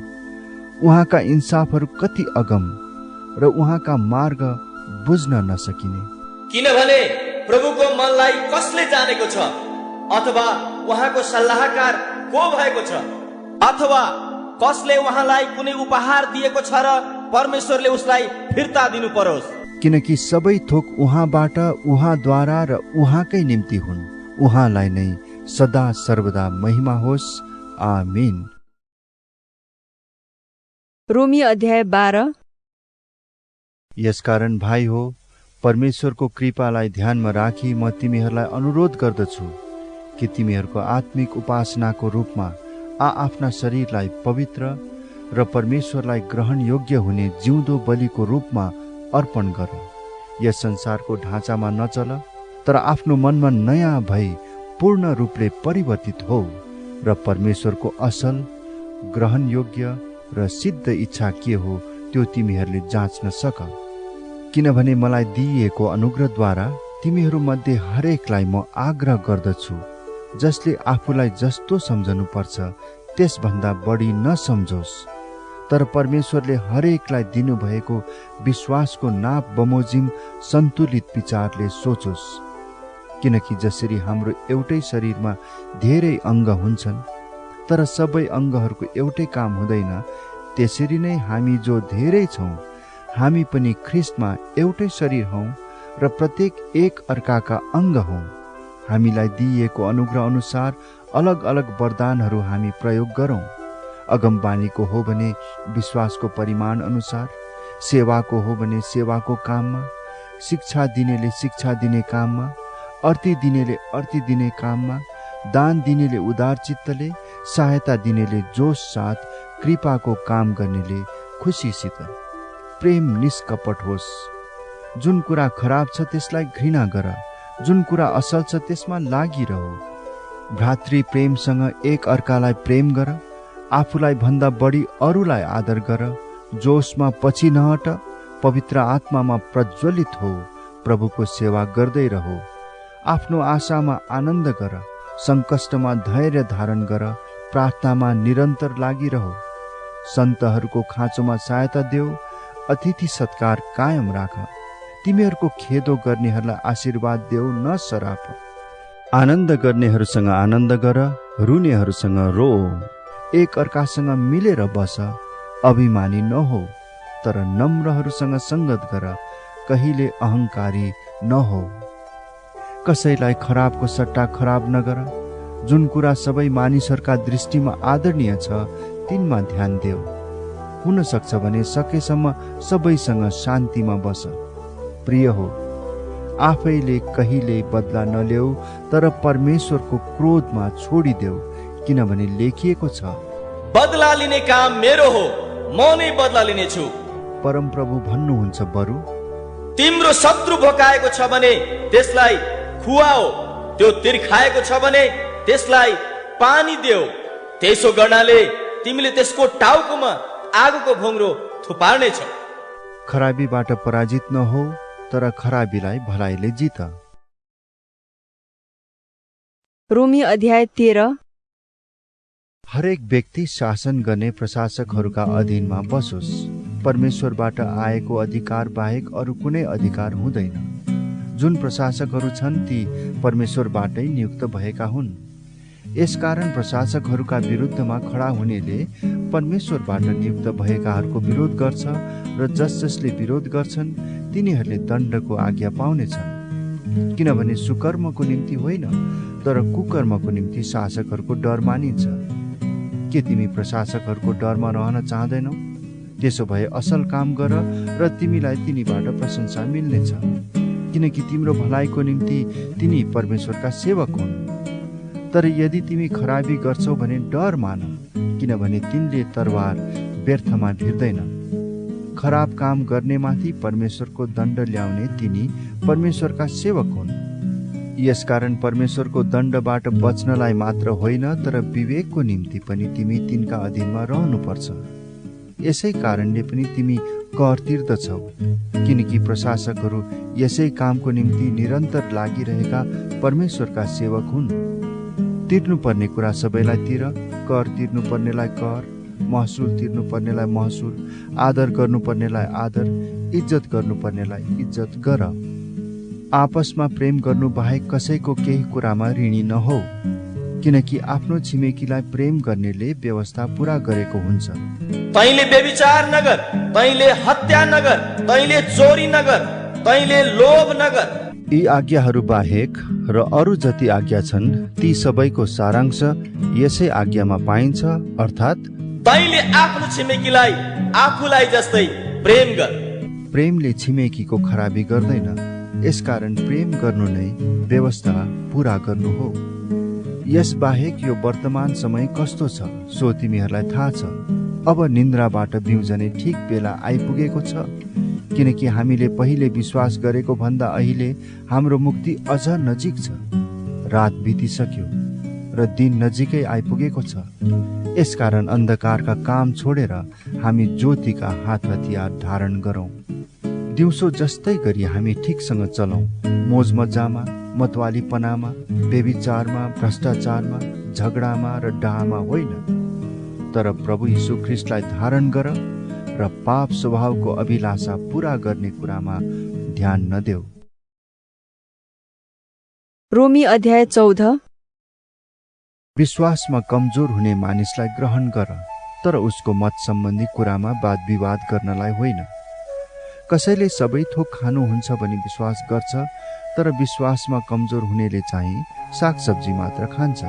उहाँका इन्साफहरू कति अगम र उहाँका मार्ग बुझ्न नसकिने। किनभने प्रभुको मनलाई कसले जानेको छ, अथवा उहाँको सल्लाहकार को भएको छ, अथवा कसले उहाँलाई कुनै उपहार दिएको छ र परमेश्वरले उसलाई फिर्ता दिनु परोस्। किनकि सबै थोक उहाँबाट, उहाँद्वारा र उहाँकै निम्ति हुन्। उहाँलाई नै सदा सर्वदा महिमा होस्। आमीन। रोमी अध्याय 12। यसकारण भाइ हो, परमेश्वरको कृपालाई ध्यानमा राखी म तिमीहरूलाई अनुरोध गर्दछु कि तिमीहरूको आत्मिक उपासनाको रूपमा आफ्ना शरीरलाई पवित्र र परमेश्वरलाई ग्रहण योग्य हुने जिउँदो बलिको रूपमा अर्पण गर। यस संसारको ढाँचामा नचल, तर आफ्नो मनमा नयाँ भई पूर्ण रूपले परिवर्तित हो र परमेश्वरको असल, ग्रहण योग्य र सिद्ध इच्छा के हो त्यो तिमीहरूले जाँच्न सक। किनभने मलाई दिइएको अनुग्रहद्वारा तिमीहरू मध्ये हरेकलाई म आग्रह गर्दछु, जसले आफूलाई जस्तो सम्झनु पर्छ त्यसभन्दा बढी नसम्झोस्, तर परमेश्वरले हरेकलाई दिनुभएको विश्वासको नाप बमोजिम सन्तुलित विचारले सोचोस्। किनकि जसरी हाम्रो एउटै शरीरमा धेरै अङ्ग हुन्छन् तर सबै अङ्गहरूको एउटै काम हुँदैन, त्यसरी नै हामी जो धेरै छौँ हामी पनि ख्रिस्टमा एउटै शरीर हौँ र प्रत्येक एक अर्काका अङ्ग हौँ। हामीलाई दिइएको अनुग्रह अनुसार अलग अलग वरदानहरू हामी प्रयोग गरौँ। अगमबानीको हो भने विश्वासको परिमाण अनुसार, सेवाको हो भने सेवाको काममा, शिक्षा दिनेले शिक्षा दिने काममा, अर्ती दिनेले अर्ती दिने काममा, दान दिनेले उदार चित्तले, सहायता दिनेले जोश साथ, कृपाको काम गर्नेले खुसीसित। प्रेम निष्कपट होस्। जुन कुरा खराब छ त्यसलाई घृणा गर, जुन कुरा असल छ त्यसमा लागिरह। भ्रातृ प्रेमसँग एक अर्कालाई प्रेम गर, आफूलाई भन्दा बढी अरूलाई आदर गर। जोशमा पछि नहट, पवित्र आत्मामा प्रज्वलित हो, प्रभुको सेवा गर्दै रहो। आफ्नो आशामा आनन्द गर, सङ्कष्टमा धैर्य धारण गर, प्रार्थनामा निरन्तर लागिरहो। सन्तहरूको खाँचोमा सहायता देऊ, अतिथि सत्कार कायम राख। तिमीहरूको खेदो गर्नेहरूलाई आशीर्वाद देऊ, न सराप। आनन्द गर्नेहरूसँग आनन्द गर, रुनेहरूसँग रो। एक अर्कासँग मिलेर बस, अभिमानी नहो, तर नम्रहरूसँग सङ्गत गर, कहिले अहङ्कारी नहो। कसैलाई खराबको सट्टा खराब नगर। जुन कुरा सबै मानिसहरूका दृष्टिमा आदरणीय छ तिनमा ध्यान देऊ। हुन सक्छ भने सकेसम्म सबैसँग शान्तिमा बस। प्रिय हो, आफैले कहिले बदला नलेऊ, तर परमेश्वरको क्रोधमा छोडिदेऊ, किनभने लेखिएको छ, बदला लिने काम मेरो हो, म नै बदला लिनेछु। परमप्रभु भन्नुहुन्छ, बरु तिम्रो शत्रु भोकाएको छ भने त्यसलाई खुवाओ, त्यो तिर्खाएको छ भने त्यसलाई पानी देऊ। त्यसो गर्नाले तिमीले त्यसको टाउकोमा आगोको भोङ्रो थुपार्नेछौ। खराबीबाट पराजित नहो, तर खराबीलाई भलाइले जित। रोमी अध्याय 13। हरेक व्यक्ति शासन गर्ने प्रशासकहरूका अधीनमा बसोस्। परमेश्वरबाट आएको अधिकार बाहेक अरू कुनै अधिकार हुँदैन। जुन प्रशासकहरू छन् ती परमेश्वरबाटै नियुक्त भएका हुन्। यसकारण प्रशासकहरूका विरुद्धमा खडा हुनेले परमेश्वरबाट नियुक्त भएकाहरूको विरोध गर्छ, र जसले विरोध गर्छन् तिनीहरूले दण्डको आज्ञा पाउनेछन्। किनभने सुकर्मको निम्ति होइन, तर कुकर्मको निम्ति शासकहरूको डर मानिन्छ। के तिमी प्रशासकहरूको डरमा रहन चाहदैनौ? त्यसो भए असल काम गर र तिमीलाई तिनीबाट प्रशंसा मिल्नेछ, किनकि तिम्रो भलाइको निम्ति तिनी परमेश्वरका सेवक हुन्। तर यदि तिमी खराबी गर्छौ भने डर मान, किनभने तिनले तरवार व्यर्थमा भिर्दैन। खराब काम गर्नेमाथि परमेश्वरको दण्ड ल्याउने तिनी परमेश्वरका सेवक हुन्। यसकारण परमेश्वरको दण्डबाट बच्नलाई मात्र होइन, तर विवेकको निम्ति पनि तिमी तिनका अधीनमा रहनुपर्छ। यसै कारणले पनि तिमी कर तिर्दछौ, किनकि प्रशासकहरू यसै कामको निम्ति निरन्तर लागिरहेका परमेश्वरका सेवक हुन्। तिर्नुपर्ने कुरा सबैलाई तिर, कर तिर्नुपर्नेलाई कर, महसुल तिर्नुपर्नेलाई महसुल, आदर गर्नुपर्नेलाई आदर, इज्जत गर्नुपर्नेलाई इज्जत गर। आपसमा प्रेम गर्नु बाहेक कसैको केही कुरामा ऋणी नहो, किनकि आफ्नो छिमेकीलाई प्रेम गर्नेले व्यवस्था पूरा गरेको हुन्छ। तैले व्यभिचार नगर, तैले हत्या नगर, तैले चोरी नगर, तैले लोभ नगर। यी आज्ञाहरू बाहेक र अरू जति आज्ञा छन् ती सबैको सारांश यसै आज्ञामा पाइन्छ, अर्थात् तैले आफ्नो छिमेकीलाई आफूलाई जस्तै प्रेम गर। प्रेमले छिमेकीको खराबी गर्दैन, यसकारण प्रेम गर्नु नै व्यवस्था पूरा गर्नु हो। यस बाहेक यो वर्तमान समय कस्तो छ सो तिमीहरूलाई थाहा छ। अब निन्द्राबाट बिउजने ठिक बेला आइपुगेको छ, किनकि हामीले पहिले विश्वास गरेको भन्दा अहिले हाम्रो मुक्ति अझ नजिक छ। रात बितिसक्यो र दिन नजिकै आइपुगेको छ। यसकारण अन्धकारका काम छोडेर हामी ज्योतिका हात हतियार धारण गरौँ। दिउँसो जस्तै गरी हामी ठिकसँग चलौँ, मोज मजामा, मतवालीपनामा, व्यभिचारमा, भ्रष्टाचारमा, झगडामा र डाहामा होइन, तर प्रभु यीशु ख्रीष्टलाई धारण गर र पाप स्वभावको अभिलाषा पूरा गर्ने कुरामा ध्यान नदेऊ। रोमी अध्याय 14। विश्वासमा कमजोर हुने मानिसलाई ग्रहण गर, तर उसको मत सम्बन्धी कुरामा वाद विवाद गर्नलाई होइन। कसैले सबै थोक खानुहुन्छ भनी विश्वास गर्छ, तर विश्वासमा कमजोर हुनेले चाहिँ सागसब्जी मात्र खान्छ।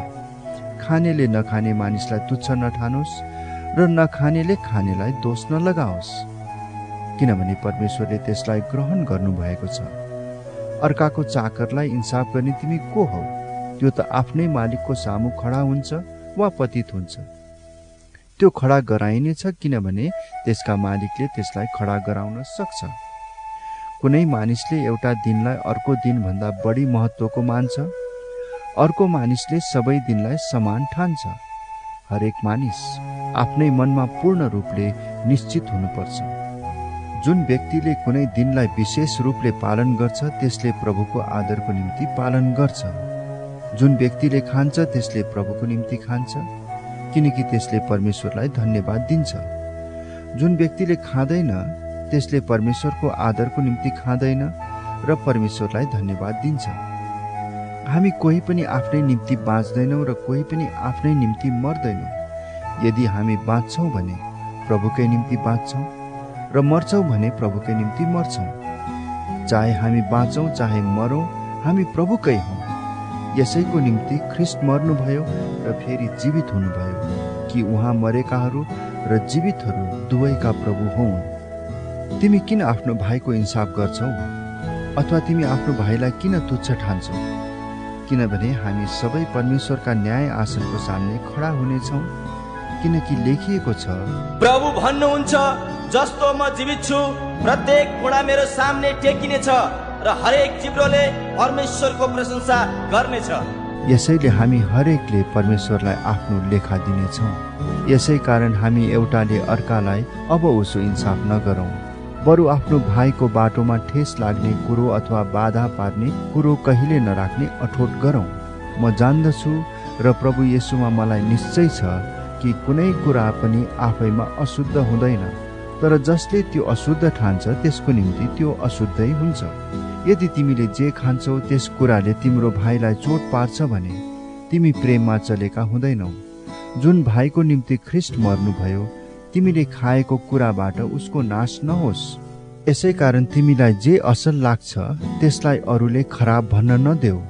खानेले नखाने मानिसलाई तुच्छ नठानोस् र नखानेले खानेलाई दोष नलगाओस्, किनभने परमेश्वरले त्यसलाई ग्रहण गर्नुभएको छ। अर्काको चाकरलाई इन्साफ गर्ने तिमी को हौ? त्यो त आफ्नै मालिकको सामु खडा हुन्छ वा पतित हुन्छ। त्यो खडा गराइनेछ किनभने त्यसका मालिकले त्यसलाई खडा गराउन सक्छ। कुनै मानिसले एउटा दिनलाई अर्को दिनभन्दा बढी महत्त्वको मान्छ, अर्को मानिसले सबै दिनलाई समान ठान्छ। हरेक मानिस आफ्नै मनमा पूर्ण रूपले निश्चित हुनुपर्छ। जुन व्यक्तिले कुनै दिनलाई विशेष रूपले पालन गर्छ त्यसले प्रभुको आदरको निम्ति पालन गर्छ। जुन व्यक्तिले खान्छ त्यसले प्रभुको निम्ति खान्छ, किनकि त्यसले परमेश्वरलाई धन्यवाद दिन्छ। जुन व्यक्तिले खाँदैन त्यसले परमेश्वरको आदरको निम्ति खाँदैन र परमेश्वरलाई धन्यवाद दिन्छ। हामी कोही पनि आफ्नै निम्ति बाँच्दैनौँ र कोही पनि आफ्नै निम्ति मर्दैनौँ। यदि हामी बाँच्छौँ भने प्रभुकै निम्ति बाँच्छौँ र मर्छौँ भने प्रभुकै निम्ति मर्छौँ। चाहे हामी बाँचौँ चाहे मरौँ, हामी प्रभुकै हौँ। यसैको निम्ति ख्रिस्ट मर्नुभयो र फेरि जीवित हुनुभयो कि उहाँ मरेकाहरू र जीवितहरू दुवैका प्रभु हुन्। तिमी किन आफ्नो भाइको इन्साफ गर्छौ? अथवा तिमी आफ्नो भाइलाई किन तुच्छ ठान्छौ? किनभने हामी सबै परमेश्वरका न्याय आसनको सामने खडा हुनेछौँ। किनकि लेखिएको छ, प्रभु भन्नुहुन्छ, जस्तो म जीवित छु प्रत्येक कुडा मेरो सामने टेकिनेछ र हरेक जिब्रोले परमेश्वरको प्रशंसा गर्नेछ। यसैले हामी हरेकले परमेश्वरलाई आफ्नो लेखा दिनेछौँ। यसै कारण हामी एउटाले अर्कालाई अब उसो इन्साफ नगरौँ, बरु आफ्नो भाइको बाटोमा ठेस लाग्ने कुरो अथवा बाधा पार्ने कुरो कहिले नराख्ने अठोट गरौँ। म जान्दछु र प्रभु येशूमा मलाई निश्चय छ कि कुनै कुरा पनि आफैमा अशुद्ध हुँदैन, तर जसले त्यो अशुद्ध ठान्छ त्यसको निम्ति त्यो अशुद्धै हुन्छ। यदि तिमीले जे खान्छौ त्यस कुराले तिम्रो भाइलाई चोट पार्छ भने तिमी प्रेममा चलेका हुँदैनौ। जुन भाइको निम्ति ख्रिस्ट मर्नुभयो, तिमीले खाएको कुराबाट उसको नाश नहोस्। यसै कारण तिमीलाई जे असल लाग्छ त्यसलाई अरूले खराब भन्न नदेऊ,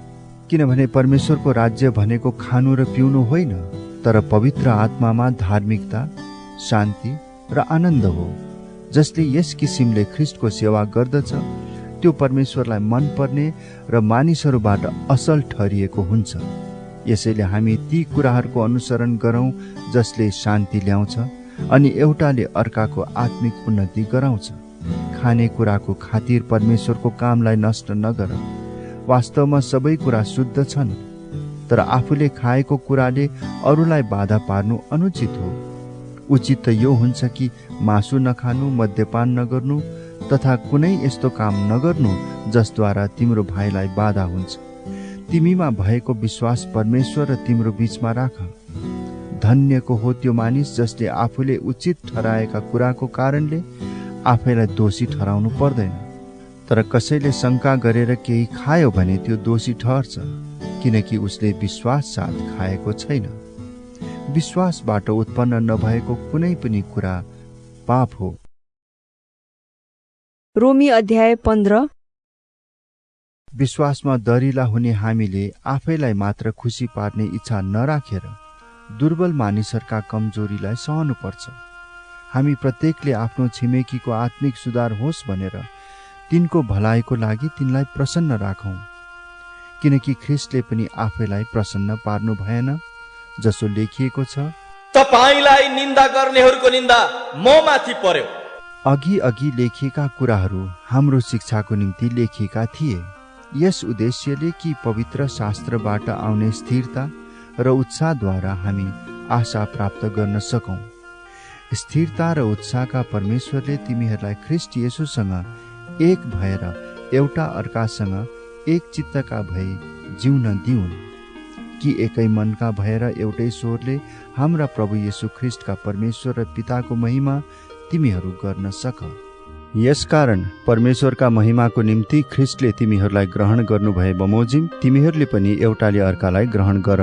किनभने परमेश्वरको राज्य भनेको खानु र पिउनु होइन, तर पवित्र आत्मामा धार्मिकता, शान्ति र आनन्द हो। जसले यस किसिमले ख्रिस्टको सेवा गर्दछ त्यो परमेश्वरलाई मन पर्ने र मानिसहरूबाट असल ठहरिएको हुन्छ। यसैले हामी ती कुराहरूको अनुसरण गरौँ जसले शान्ति ल्याउँछ अनि एउटाले अर्काको आत्मिक उन्नति गराउँछ। खाने कुराको खातिर परमेश्वरको कामलाई नष्ट नगर। वास्तवमा सबै कुरा शुद्ध छन्, तर आफूले खाएको कुराले अरूलाई बाधा पार्नु अनुचित हो। उचित त यो हुन्छ कि मासु नखानु, मद्यपान नगर्नु तथा कुनै यस्तो काम नगर्नु जसद्वारा तिम्रो भाइलाई बाधा हुन्छ। तिमीमा भएको विश्वास परमेश्वर र तिम्रो बीचमा राख। धन्यको हो त्यो मानिस जसले आफूले उचित ठहराएका कुराको कारणले आफैलाई दोषी ठहराउनु पर्दैन। तर कसैले शङ्का गरेर केही खायो भने त्यो दोषी ठहर्छ, किनकि उसले विश्वास साथ खाएको छैन। विश्वासबाट उत्पन्न नभएको कुनै पनि कुरा पाप हो। रोमी अध्याय 15। विश्वासमा दरिला हुने हामीले आफैलाई मात्र खुसी पार्ने इच्छा नराखेर दुर्बल मानिसहरूका कमजोरीलाई सहनुपर्छ। हामी प्रत्येकले आफ्नो छिमेकीको आत्मिक सुधार होस् भनेर तिनको भलाइको लागि तिनलाई प्रसन्न राखौं, किनकि ख्रिस्टले पनि आफैलाई प्रसन्न पार्नु भएन। जसो लेखिएको छ, तपाईलाई निन्दा गर्नेहरूको निन्दा ममाथि पर्यो। अघि अघि लेखिएका कुराहरू हाम्रो शिक्षाको निम्ति लेखिएका थिए, यस उद्देश्यले कि पवित्र शास्त्रबाट आउने स्थिरता र उत्साहद्वारा हामी आशा प्राप्त गर्न सकौं। स्थिरता र उत्साहका परमेश्वरले तिमीहरूलाई ख्रिस्ट येशूसँग एक भएर एउटा अर्कासँग एक चित्तका भई जिउन दिउन्, कि एकै मनका भएर एउटै स्वरले हाम्रा प्रभु येशू ख्रिस्टका परमेश्वर र पिताको महिमा तिमीहरू गर्न सक। यसकारण परमेश्वरका महिमाको निम्ति ख्रिस्टले तिमीहरूलाई ग्रहण गर्नुभए बमोजिम तिमीहरूले पनि एउटाले अर्कालाई ग्रहण गर।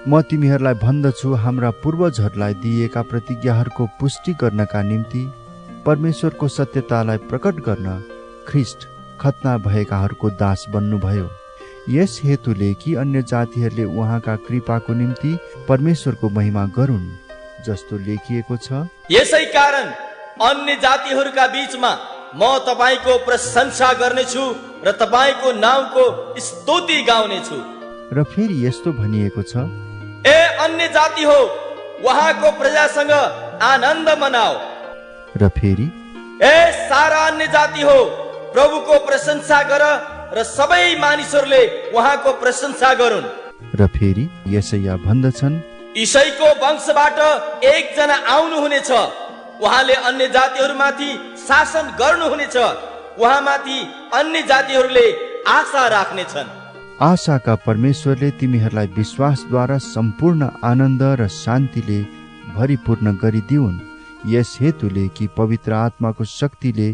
म तिमीहरूलाई भन्दछु, हाम्रा पूर्वजहरूलाई दिएका प्रतिज्ञाहरूको पुष्टि गर्नका निम्ति परमेश्वरको सत्यतालाई प्रकट गर्न ख्रिस्ट खतना भएकाहरूको दास बन्नुभयो। यस हेतुले कि अन्य जातिहरूले उहाँका कृपाको निम्ति परमेश्वरको महिमा गरून्, जस्तो लेखिएको छ, यसै कारण अन्य जातिहरूका बीचमा म तपाईको प्रशंसा गर्नेछु र तपाईको नामको स्तुति गाउनेछु। र फेरि यस्तो भनिएको छ, ए अन्य जाति हो, उहाँको प्रजासँग आनन्द मनाओ। र फेरि ए सारा अन्य जाति हो, प्रभुको प्रशंसा गर र सबै मानिसहरूले उहाँको प्रशंसा गरून्। र फेरि यसैया भन्दछन्, ईशैको वंशबाट एकजना आउनुहुनेछ, उहाँले अन्य जातिहरूमाथि शासन गर्नुहुनेछ, उहाँमाथि अन्य जातिहरूले आशा राख्नेछन्। आशाका परमेश्वरले तिमीहरूलाई विश्वासद्वारा सम्पूर्ण आनन्द र शान्तिले भरिपूर्ण गरिदिउन्। यस हेतुले कि पवित्र आत्माको शक्तिले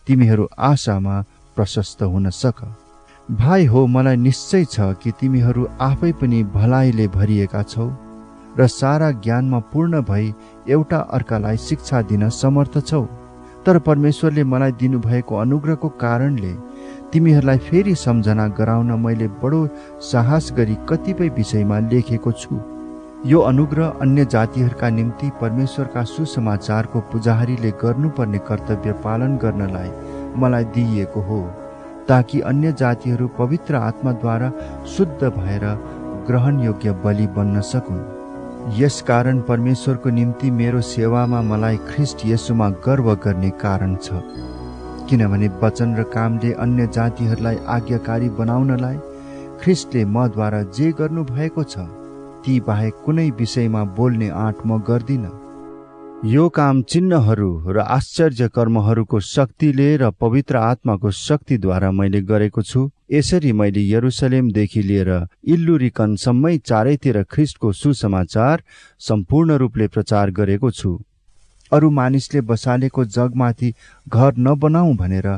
तिमीहरू आशामा प्रशस्त हुन सक। भाइ हो, मलाई निश्चय छ कि तिमीहरू आफै पनि भलाइले भरिएका छौ र सारा ज्ञानमा पूर्ण भई एउटा अर्कालाई शिक्षा दिन समर्थ छौ। तर परमेश्वरले मलाई दिनुभएको अनुग्रहको कारणले तिमीहरूलाई फेरि सम्झना गराउन मैले बडो साहस गरी कतिपय विषयमा लेखेको छु। यो अनुग्रह अन्य जातिहरूका निम्ति परमेश्वरका सुसमाचारको पुजारीले गर्नुपर्ने कर्तव्य पालन गर्नलाई मलाई दिइएको हो, ताकि अन्य जातिहरू पवित्र आत्माद्वारा शुद्ध भएर ग्रहण योग्य बलि बन्न सकुन्। यसकारण परमेश्वरको निम्ति मेरो सेवामा मलाई ख्रीष्ट येशूमा गर्व गर्ने कारण छ, किनभने वचन र कामले अन्य जातिहरूलाई आज्ञाकारी बनाउनलाई ख्रीष्टले मद्वारा जे गर्नु भएको छ ती बाहेक कुनै विषयमा बोल्ने आँट म गर्दिन। यो काम चिन्हहरू र आश्चर्य कर्महरूको शक्तिले र पवित्र आत्माको शक्तिद्वारा मैले गरेको छु। यसरी मैले यरुशलेमदेखि लिएर इल्लुरिकनसम्मै चारैतिर ख्रीष्टको सुसमाचार सम्पूर्ण रूपले प्रचार गरेको छु। अरू मानिसले बसालेको जगमाथि घर नबनाऊ भनेर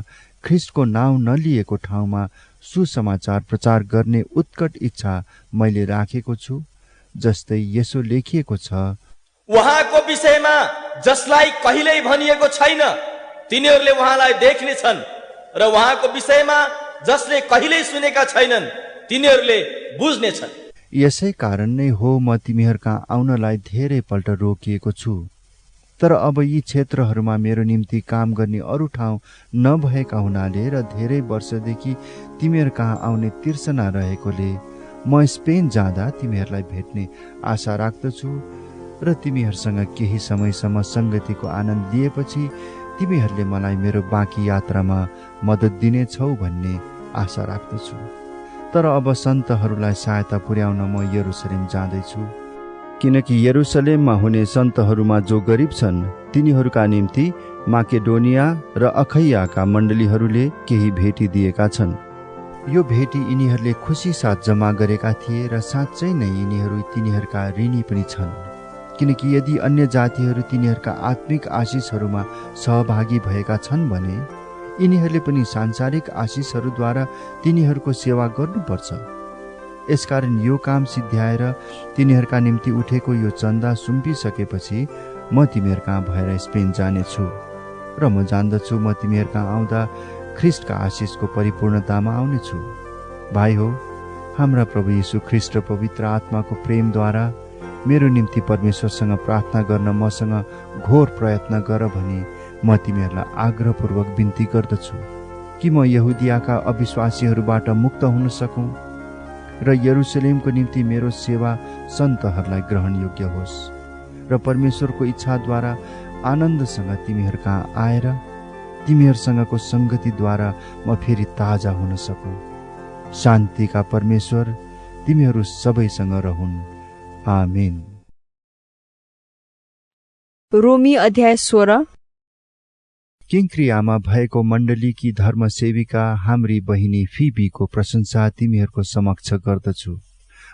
ख्रीष्टको नाउँ नलिएको ठाउँमा सुसमाचार प्रचार गर्ने उत्कट इच्छा मैले राखेको छु। जस्तै यसो लेखिएको छ, उहाँको विषयमा जसलाई कहिल्यै भनिएको छैन तिनीहरूले उहाँलाई देख्नेछन्, र उहाँको विषयमा जसले कहिल्यै सुनेका छैनन् तिनीहरूले बुझ्नेछन्। यसै कारण नै हो म तिमीहरूका आउनलाई धेरै पल्ट रोकिएको छु। तर अब यी क्षेत्रहरूमा मेरो निम्ति काम गर्ने अरू ठाउँ नभएका हुनाले र धेरै वर्षदेखि तिमीहरू कहाँ आउने तिर्सना रहेकोले म स्पेन जाँदा तिमीहरूलाई भेट्ने आशा राख्दछु र तिमीहरूसँग केही समयसम्म सङ्गतिको आनन्द लिएपछि तिमीहरूले मलाई मेरो बाँकी यात्रामा मद्दत दिनेछौ भन्ने आशा राख्दछु। तर अब सन्तहरूलाई सहायता पुर्याउन म यरुशलेम जाँदैछु, किनकि यरुशलेममा हुने सन्तहरूमा जो गरिब छन् तिनीहरूका निम्ति माकेडोनिया र अखैयाका मण्डलीहरूले केही भेटी दिएका छन्। यो भेटी यिनीहरूले खुसी साथ जम्मा गरेका थिए र साँच्चै नै यिनीहरू तिनीहरूका ऋणी पनि छन्, किनकि यदि अन्य जातिहरू तिनीहरूका आत्मिक आशिषहरूमा सहभागी भएका छन् भने यिनीहरूले पनि सांसारिक आशिषहरूद्वारा तिनीहरूको सेवा गर्नुपर्छ। यसकारण यो काम सिद्ध्याएर तिनीहरूका निम्ति उठेको यो चन्दा सुम्पिसकेपछि म तिमीहरू कहाँ भएर स्पेन जानेछु र म जान्दछु म तिमीहरू कहाँ आउँदा ख्रीष्टका आशिषको परिपूर्णतामा आउनेछु। भाइ हो, हाम्रा प्रभु यीशु ख्रीष्ट र पवित्र आत्माको प्रेमद्वारा मेरो निम्ति परमेश्वरसँग प्रार्थना गर्न मसँग घोर प्रयत्न गर भनी म तिमीहरूलाई आग्रहपूर्वक बिन्ती गर्दछु कि म यहुदियाका अविश्वासीहरूबाट मुक्त हुन सकूँ र यरुशलेमको निम्ति मेरो सेवा सन्तहरूलाई ग्रहण योग्य होस् र परमेश्वरको इच्छाद्वारा आनन्दसँग तिमीहरू कहाँ आएर तिमीहरूसँगको सङ्गतिद्वारा म फेरि ताजा हुन सकूँ। शान्तिका परमेश्वर तिमीहरू सबैसँग रहून्। आमेन। रोमी अध्याय 16। किंक्रियामा भएको मण्डलीकी धर्मसेविका हाम्री बहिनी फिबीको प्रशंसा तिमीहरूको समक्ष गर्दछु।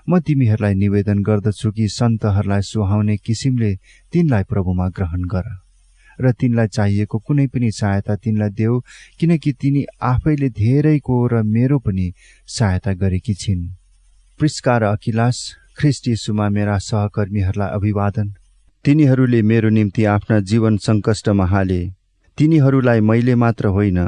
म तिमीहरूलाई निवेदन गर्दछु कि सन्तहरूलाई सुहाउने किसिमले तिनलाई प्रभुमा ग्रहण गर र तिनलाई चाहिएको कुनै पनि सहायता तिनलाई देऊ, किनकि तिनी आफैले धेरैको र मेरो पनि सहायता गरेकी छिन्। प्रिस्का र अकिलास ख्रीष्ट येशूमा मेरा सहकर्मीहरूलाई अभिवादन। तिनीहरूले मेरो निम्ति आफ्ना जीवन सङ्कष्टमा हाले। तिनीहरूलाई मैले मात्र होइन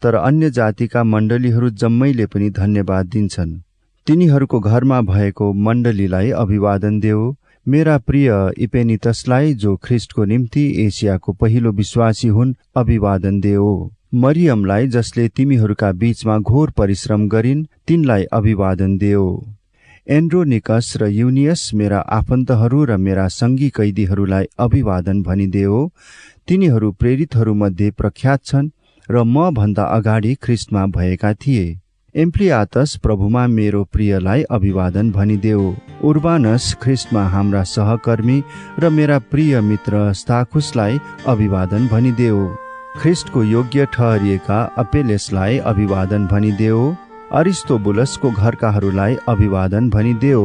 तर अन्य जातिका मण्डलीहरू जम्मैले पनि धन्यवाद दिन्छन्। तिनीहरूको घरमा भएको मण्डलीलाई अभिवादन देऊ। मेरा प्रिय इपेनितसलाई जो ख्रीष्टको निम्ति एसियाको पहिलो विश्वासी हुन् अभिवादन देऊ। मरियमलाई जसले तिमीहरूका बीचमा घोर परिश्रम गरिन् तिनलाई अभिवादन देऊ। एन्ड्रोनिकस र युनियस मेरा आफन्तहरू र मेरा सङ्गी कैदीहरूलाई अभिवादन भनिदेऊ। तिनीहरू प्रेरितहरूमध्ये प्रख्यात छन् र म भन्दा अगाडि ख्रिस्टमा भएका थिए। एम्प्लियातस प्रभुमा मेरो प्रियलाई अभिवादन भनिदेऊ। उर्बानस ख्रिस्टमा हाम्रा सहकर्मी र मेरा प्रिय मित्र स्ताखुसलाई अभिवादन भनिदेऊ। ख्रिस्टको योग्य ठहरिएका अपेलेसलाई अभिवादन भनिदेऊ। अरिस्तोबुलसको घरकाहरूलाई अभिवादन भनिदेऊ।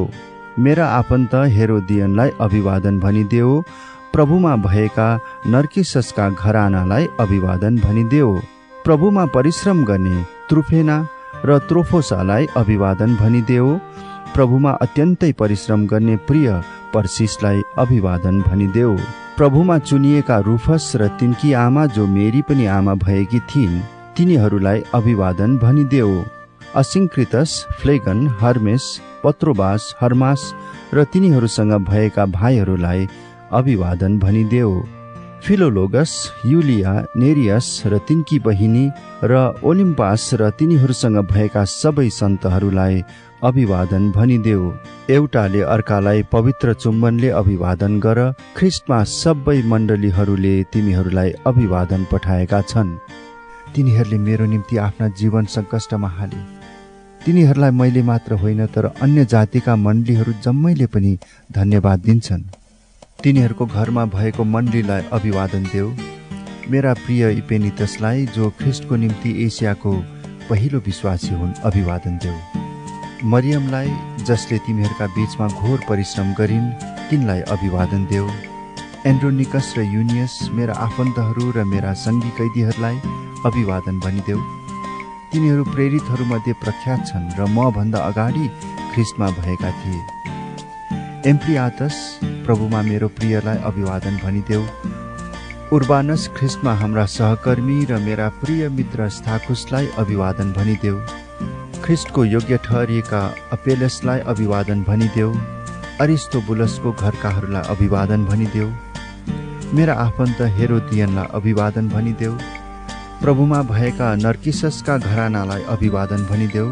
मेरा आफन्त हेरोदियनलाई अभिवादन भनिदेऊ। प्रभुमा भएका नर्किससका घरानालाई अभिवादन भनिदेऊ। प्रभुमा परिश्रम गर्ने त्रुफेना र त्रोफोसालाई अभिवादन भनिदेऊ। प्रभुमा अत्यन्तै परिश्रम गर्ने प्रिय पर्सिसलाई अभिवादन भनिदेऊ। प्रभुमा चुनिएका रुफस र तिनकी आमा जो मेरी पनि आमा भएकी थिइन् तिनीहरूलाई अभिवादन भनिदेऊ। असिंक्रितस, फ्लेगन, हर्मेस, पत्रोबास, हर्मास र तिनीहरूसँग भएका भाइहरूलाई अभिवादन भनिदेऊ। फिलोलोगस, युलिया, नेरियस र तिनकी बहिनी र ओलिम्पास र तिनीहरूसँग भएका सबै सन्तहरूलाई अभिवादन भनिदेऊ। एउटाले अर्कालाई पवित्र चुम्बनले अभिवादन गर। ख्रिस्टमा सबै मण्डलीहरूले तिमीहरूलाई अभिवादन पठाएका छन्। तिनीहरूले मेरो निम्ति आफ्ना जीवन सङ्कष्टमा हाले। तिनीहरूलाई मैले मात्र होइन तर अन्य जातिका मण्डलीहरू जम्मैले पनि धन्यवाद दिन्छन्। तिनीहरूको घरमा भएको मण्डलीलाई अभिवादन देऊ। मेरा प्रिय इपेनितसलाई जो ख्रिस्टको निम्ति एसियाको पहिलो विश्वासी हुन् अभिवादन देऊ। मरियमलाई जसले तिमीहरूका बीचमा घोर परिश्रम गरिन् तिनलाई अभिवादन देऊ। एन्ड्रोनिकस र युनियस मेरा आफन्तहरू र मेरा सङ्गी कैदीहरूलाई अभिवादन भनिदेऊ। तिनीहरू प्रेरितहरूमध्ये प्रख्यात छन् र म भन्दा अगाडि ख्रिस्टमा भएका थिए। एम्प्लियातस प्रभुमा मेरो प्रियलाई अभिवादन भनिदेऊ। उर्बानस ख्रिस्टमा हाम्रा सहकर्मी र मेरा प्रिय मित्र स्ताखुसलाई अभिवादन भनिदेऊ। ख्रिस्टको योग्य ठहरिएका अपेलेसलाई अभिवादन भनिदेऊ। अरिस्तोबुलसको घरकाहरूलाई अभिवादन भनिदेऊ। मेरा आफन्त हेरोदियनलाई अभिवादन भनिदेऊ। प्रभुमा भएका नर्किससका घरानालाई अभिवादन भनिदेऊ।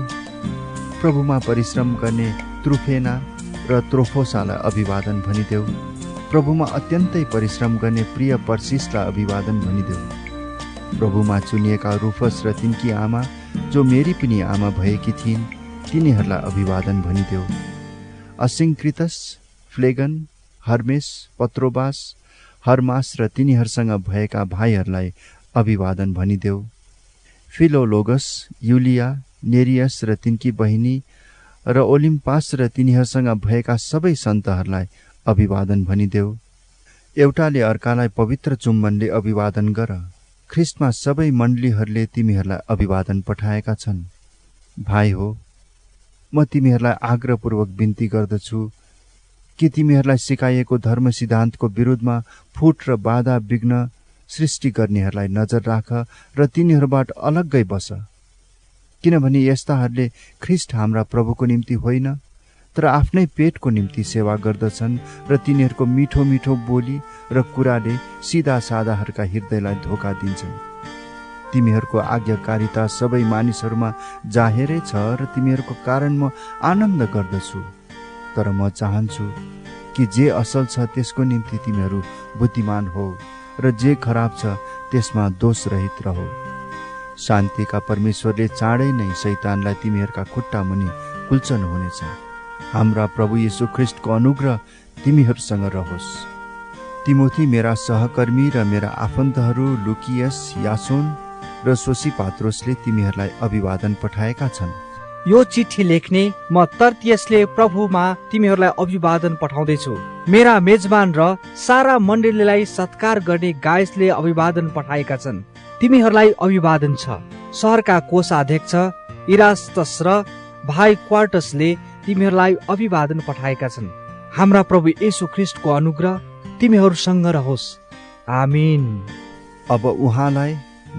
प्रभुमा परिश्रम गर्ने त्रुफेना र त्रोफोसालाई अभिवादन भनिदेऊ। प्रभुमा अत्यन्तै परिश्रम गर्ने प्रिय पर्सिसलाई अभिवादन भनिदेऊ। प्रभुमा चुनिएका रुफस र तिनकी आमा जो मेरी पनि आमा भएकी थिइन् तिनीहरूलाई अभिवादन भनिदेऊ। असिंक्रितस, फ्लेगन, हर्मेस, पत्रोबास, हर्मास र तिनीहरूसँग भएका भाइहरूलाई अभिवादन भनिदेऊ। फिलोलोगस, युलिया, नेरियस र तिनकी बहिनी र ओलिम्पास र तिनीहरूसँग भएका सबै सन्तहरूलाई अभिवादन भनिदेऊ। एउटाले अर्कालाई पवित्र चुम्बनले अभिवादन गर। ख्रिस्टमा सबै मण्डलीहरूले तिमीहरूलाई अभिवादन पठाएका छन्। भाइ हो, म तिमीहरूलाई आग्रहपूर्वक बिन्ती गर्दछु कि तिमीहरूलाई सिकाइएको धर्म सिद्धान्तको विरुद्धमा फुट र बाधा विघ्न सृष्टि गर्नेहरूलाई नजर राख र तिनीहरूबाट अलग्गै बस। किनभने यस्ताहरूले ख्रिस्ट हाम्रा प्रभुको निम्ति होइन तर आफ्नै पेटको निम्ति सेवा गर्दछन् र तिनीहरूको मिठो मिठो बोली र कुराले सिधा साधाहरूका हृदयलाई धोका दिन्छन्। तिमीहरूको आज्ञाकारिता सबै मानिसहरूमा जाहेरै छ र तिमीहरूको कारण म आनन्द गर्दछु। तर म चाहन्छु कि जे असल छ त्यसको निम्ति तिमीहरू बुद्धिमान हो र जे खराब छ त्यसमा दोष रहित रहो। शान्तिका परमेश्वरले चाँडै नै शैतानलाई तिमीहरूका खुट्टा मुनि कुल्चनुहुनेछ। हाम्रा प्रभु येशू ख्रिस्टको अनुग्रह तिमीहरूसँग रहोस्। तिमोथी मेरा सहकर्मी र मेरा आफन्तहरू लुकियस, यासोन र सोसिपात्रोसले तिमीहरूलाई अभिवादन पठाएका छन्। यो चिठी लेख्ने म तर्तियसले प्रभुमा तिमीहरूलाई अभिवादन पठाउँदैछु। मेरा मेजबान र सारा मण्डलीलाई सत्कार गर्ने गायसले अभिवादन पठाएका छन्। तिमीहरूलाई अभिवादन छ। सहरका कोषाध्यक्ष इरास्तस र भाइ क्वार्टसले तिमीहरूलाई अभिवादन पठाएका छन्। हाम्रा प्रभु येशू ख्रिस्टको अनुग्रह तिमीहरूसँग रहोस्। आमीन। अब उहाँलाई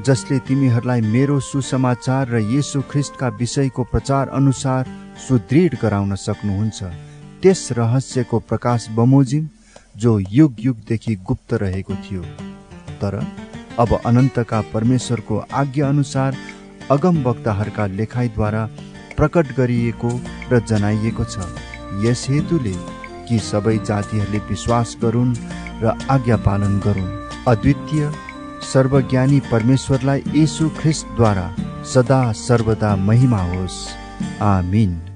जसले तिमीहरूलाई मेरो सुसमाचार र येशू ख्रिस्टका विषयको प्रचार अनुसार सुदृढ गराउन सक्नुहुन्छ त्यस रहस्यको प्रकाश बमोजिम जो युग युगदेखि गुप्त रहेको थियो तर अब अनन्तका परमेश्वरको आज्ञा अनुसार अगमवक्ताहरूका लेखाइद्वारा प्रकट गरिएको र जनाइएको छ। यस हेतुले कि सबै जातिहरूले विश्वास गरून् र आज्ञा पालन गरून्। अद्वितीय सर्वज्ञानी परमेश्वरलाई येशू ख्रिस्टद्वारा सदा सर्वदा महिमा होस्। आमीन।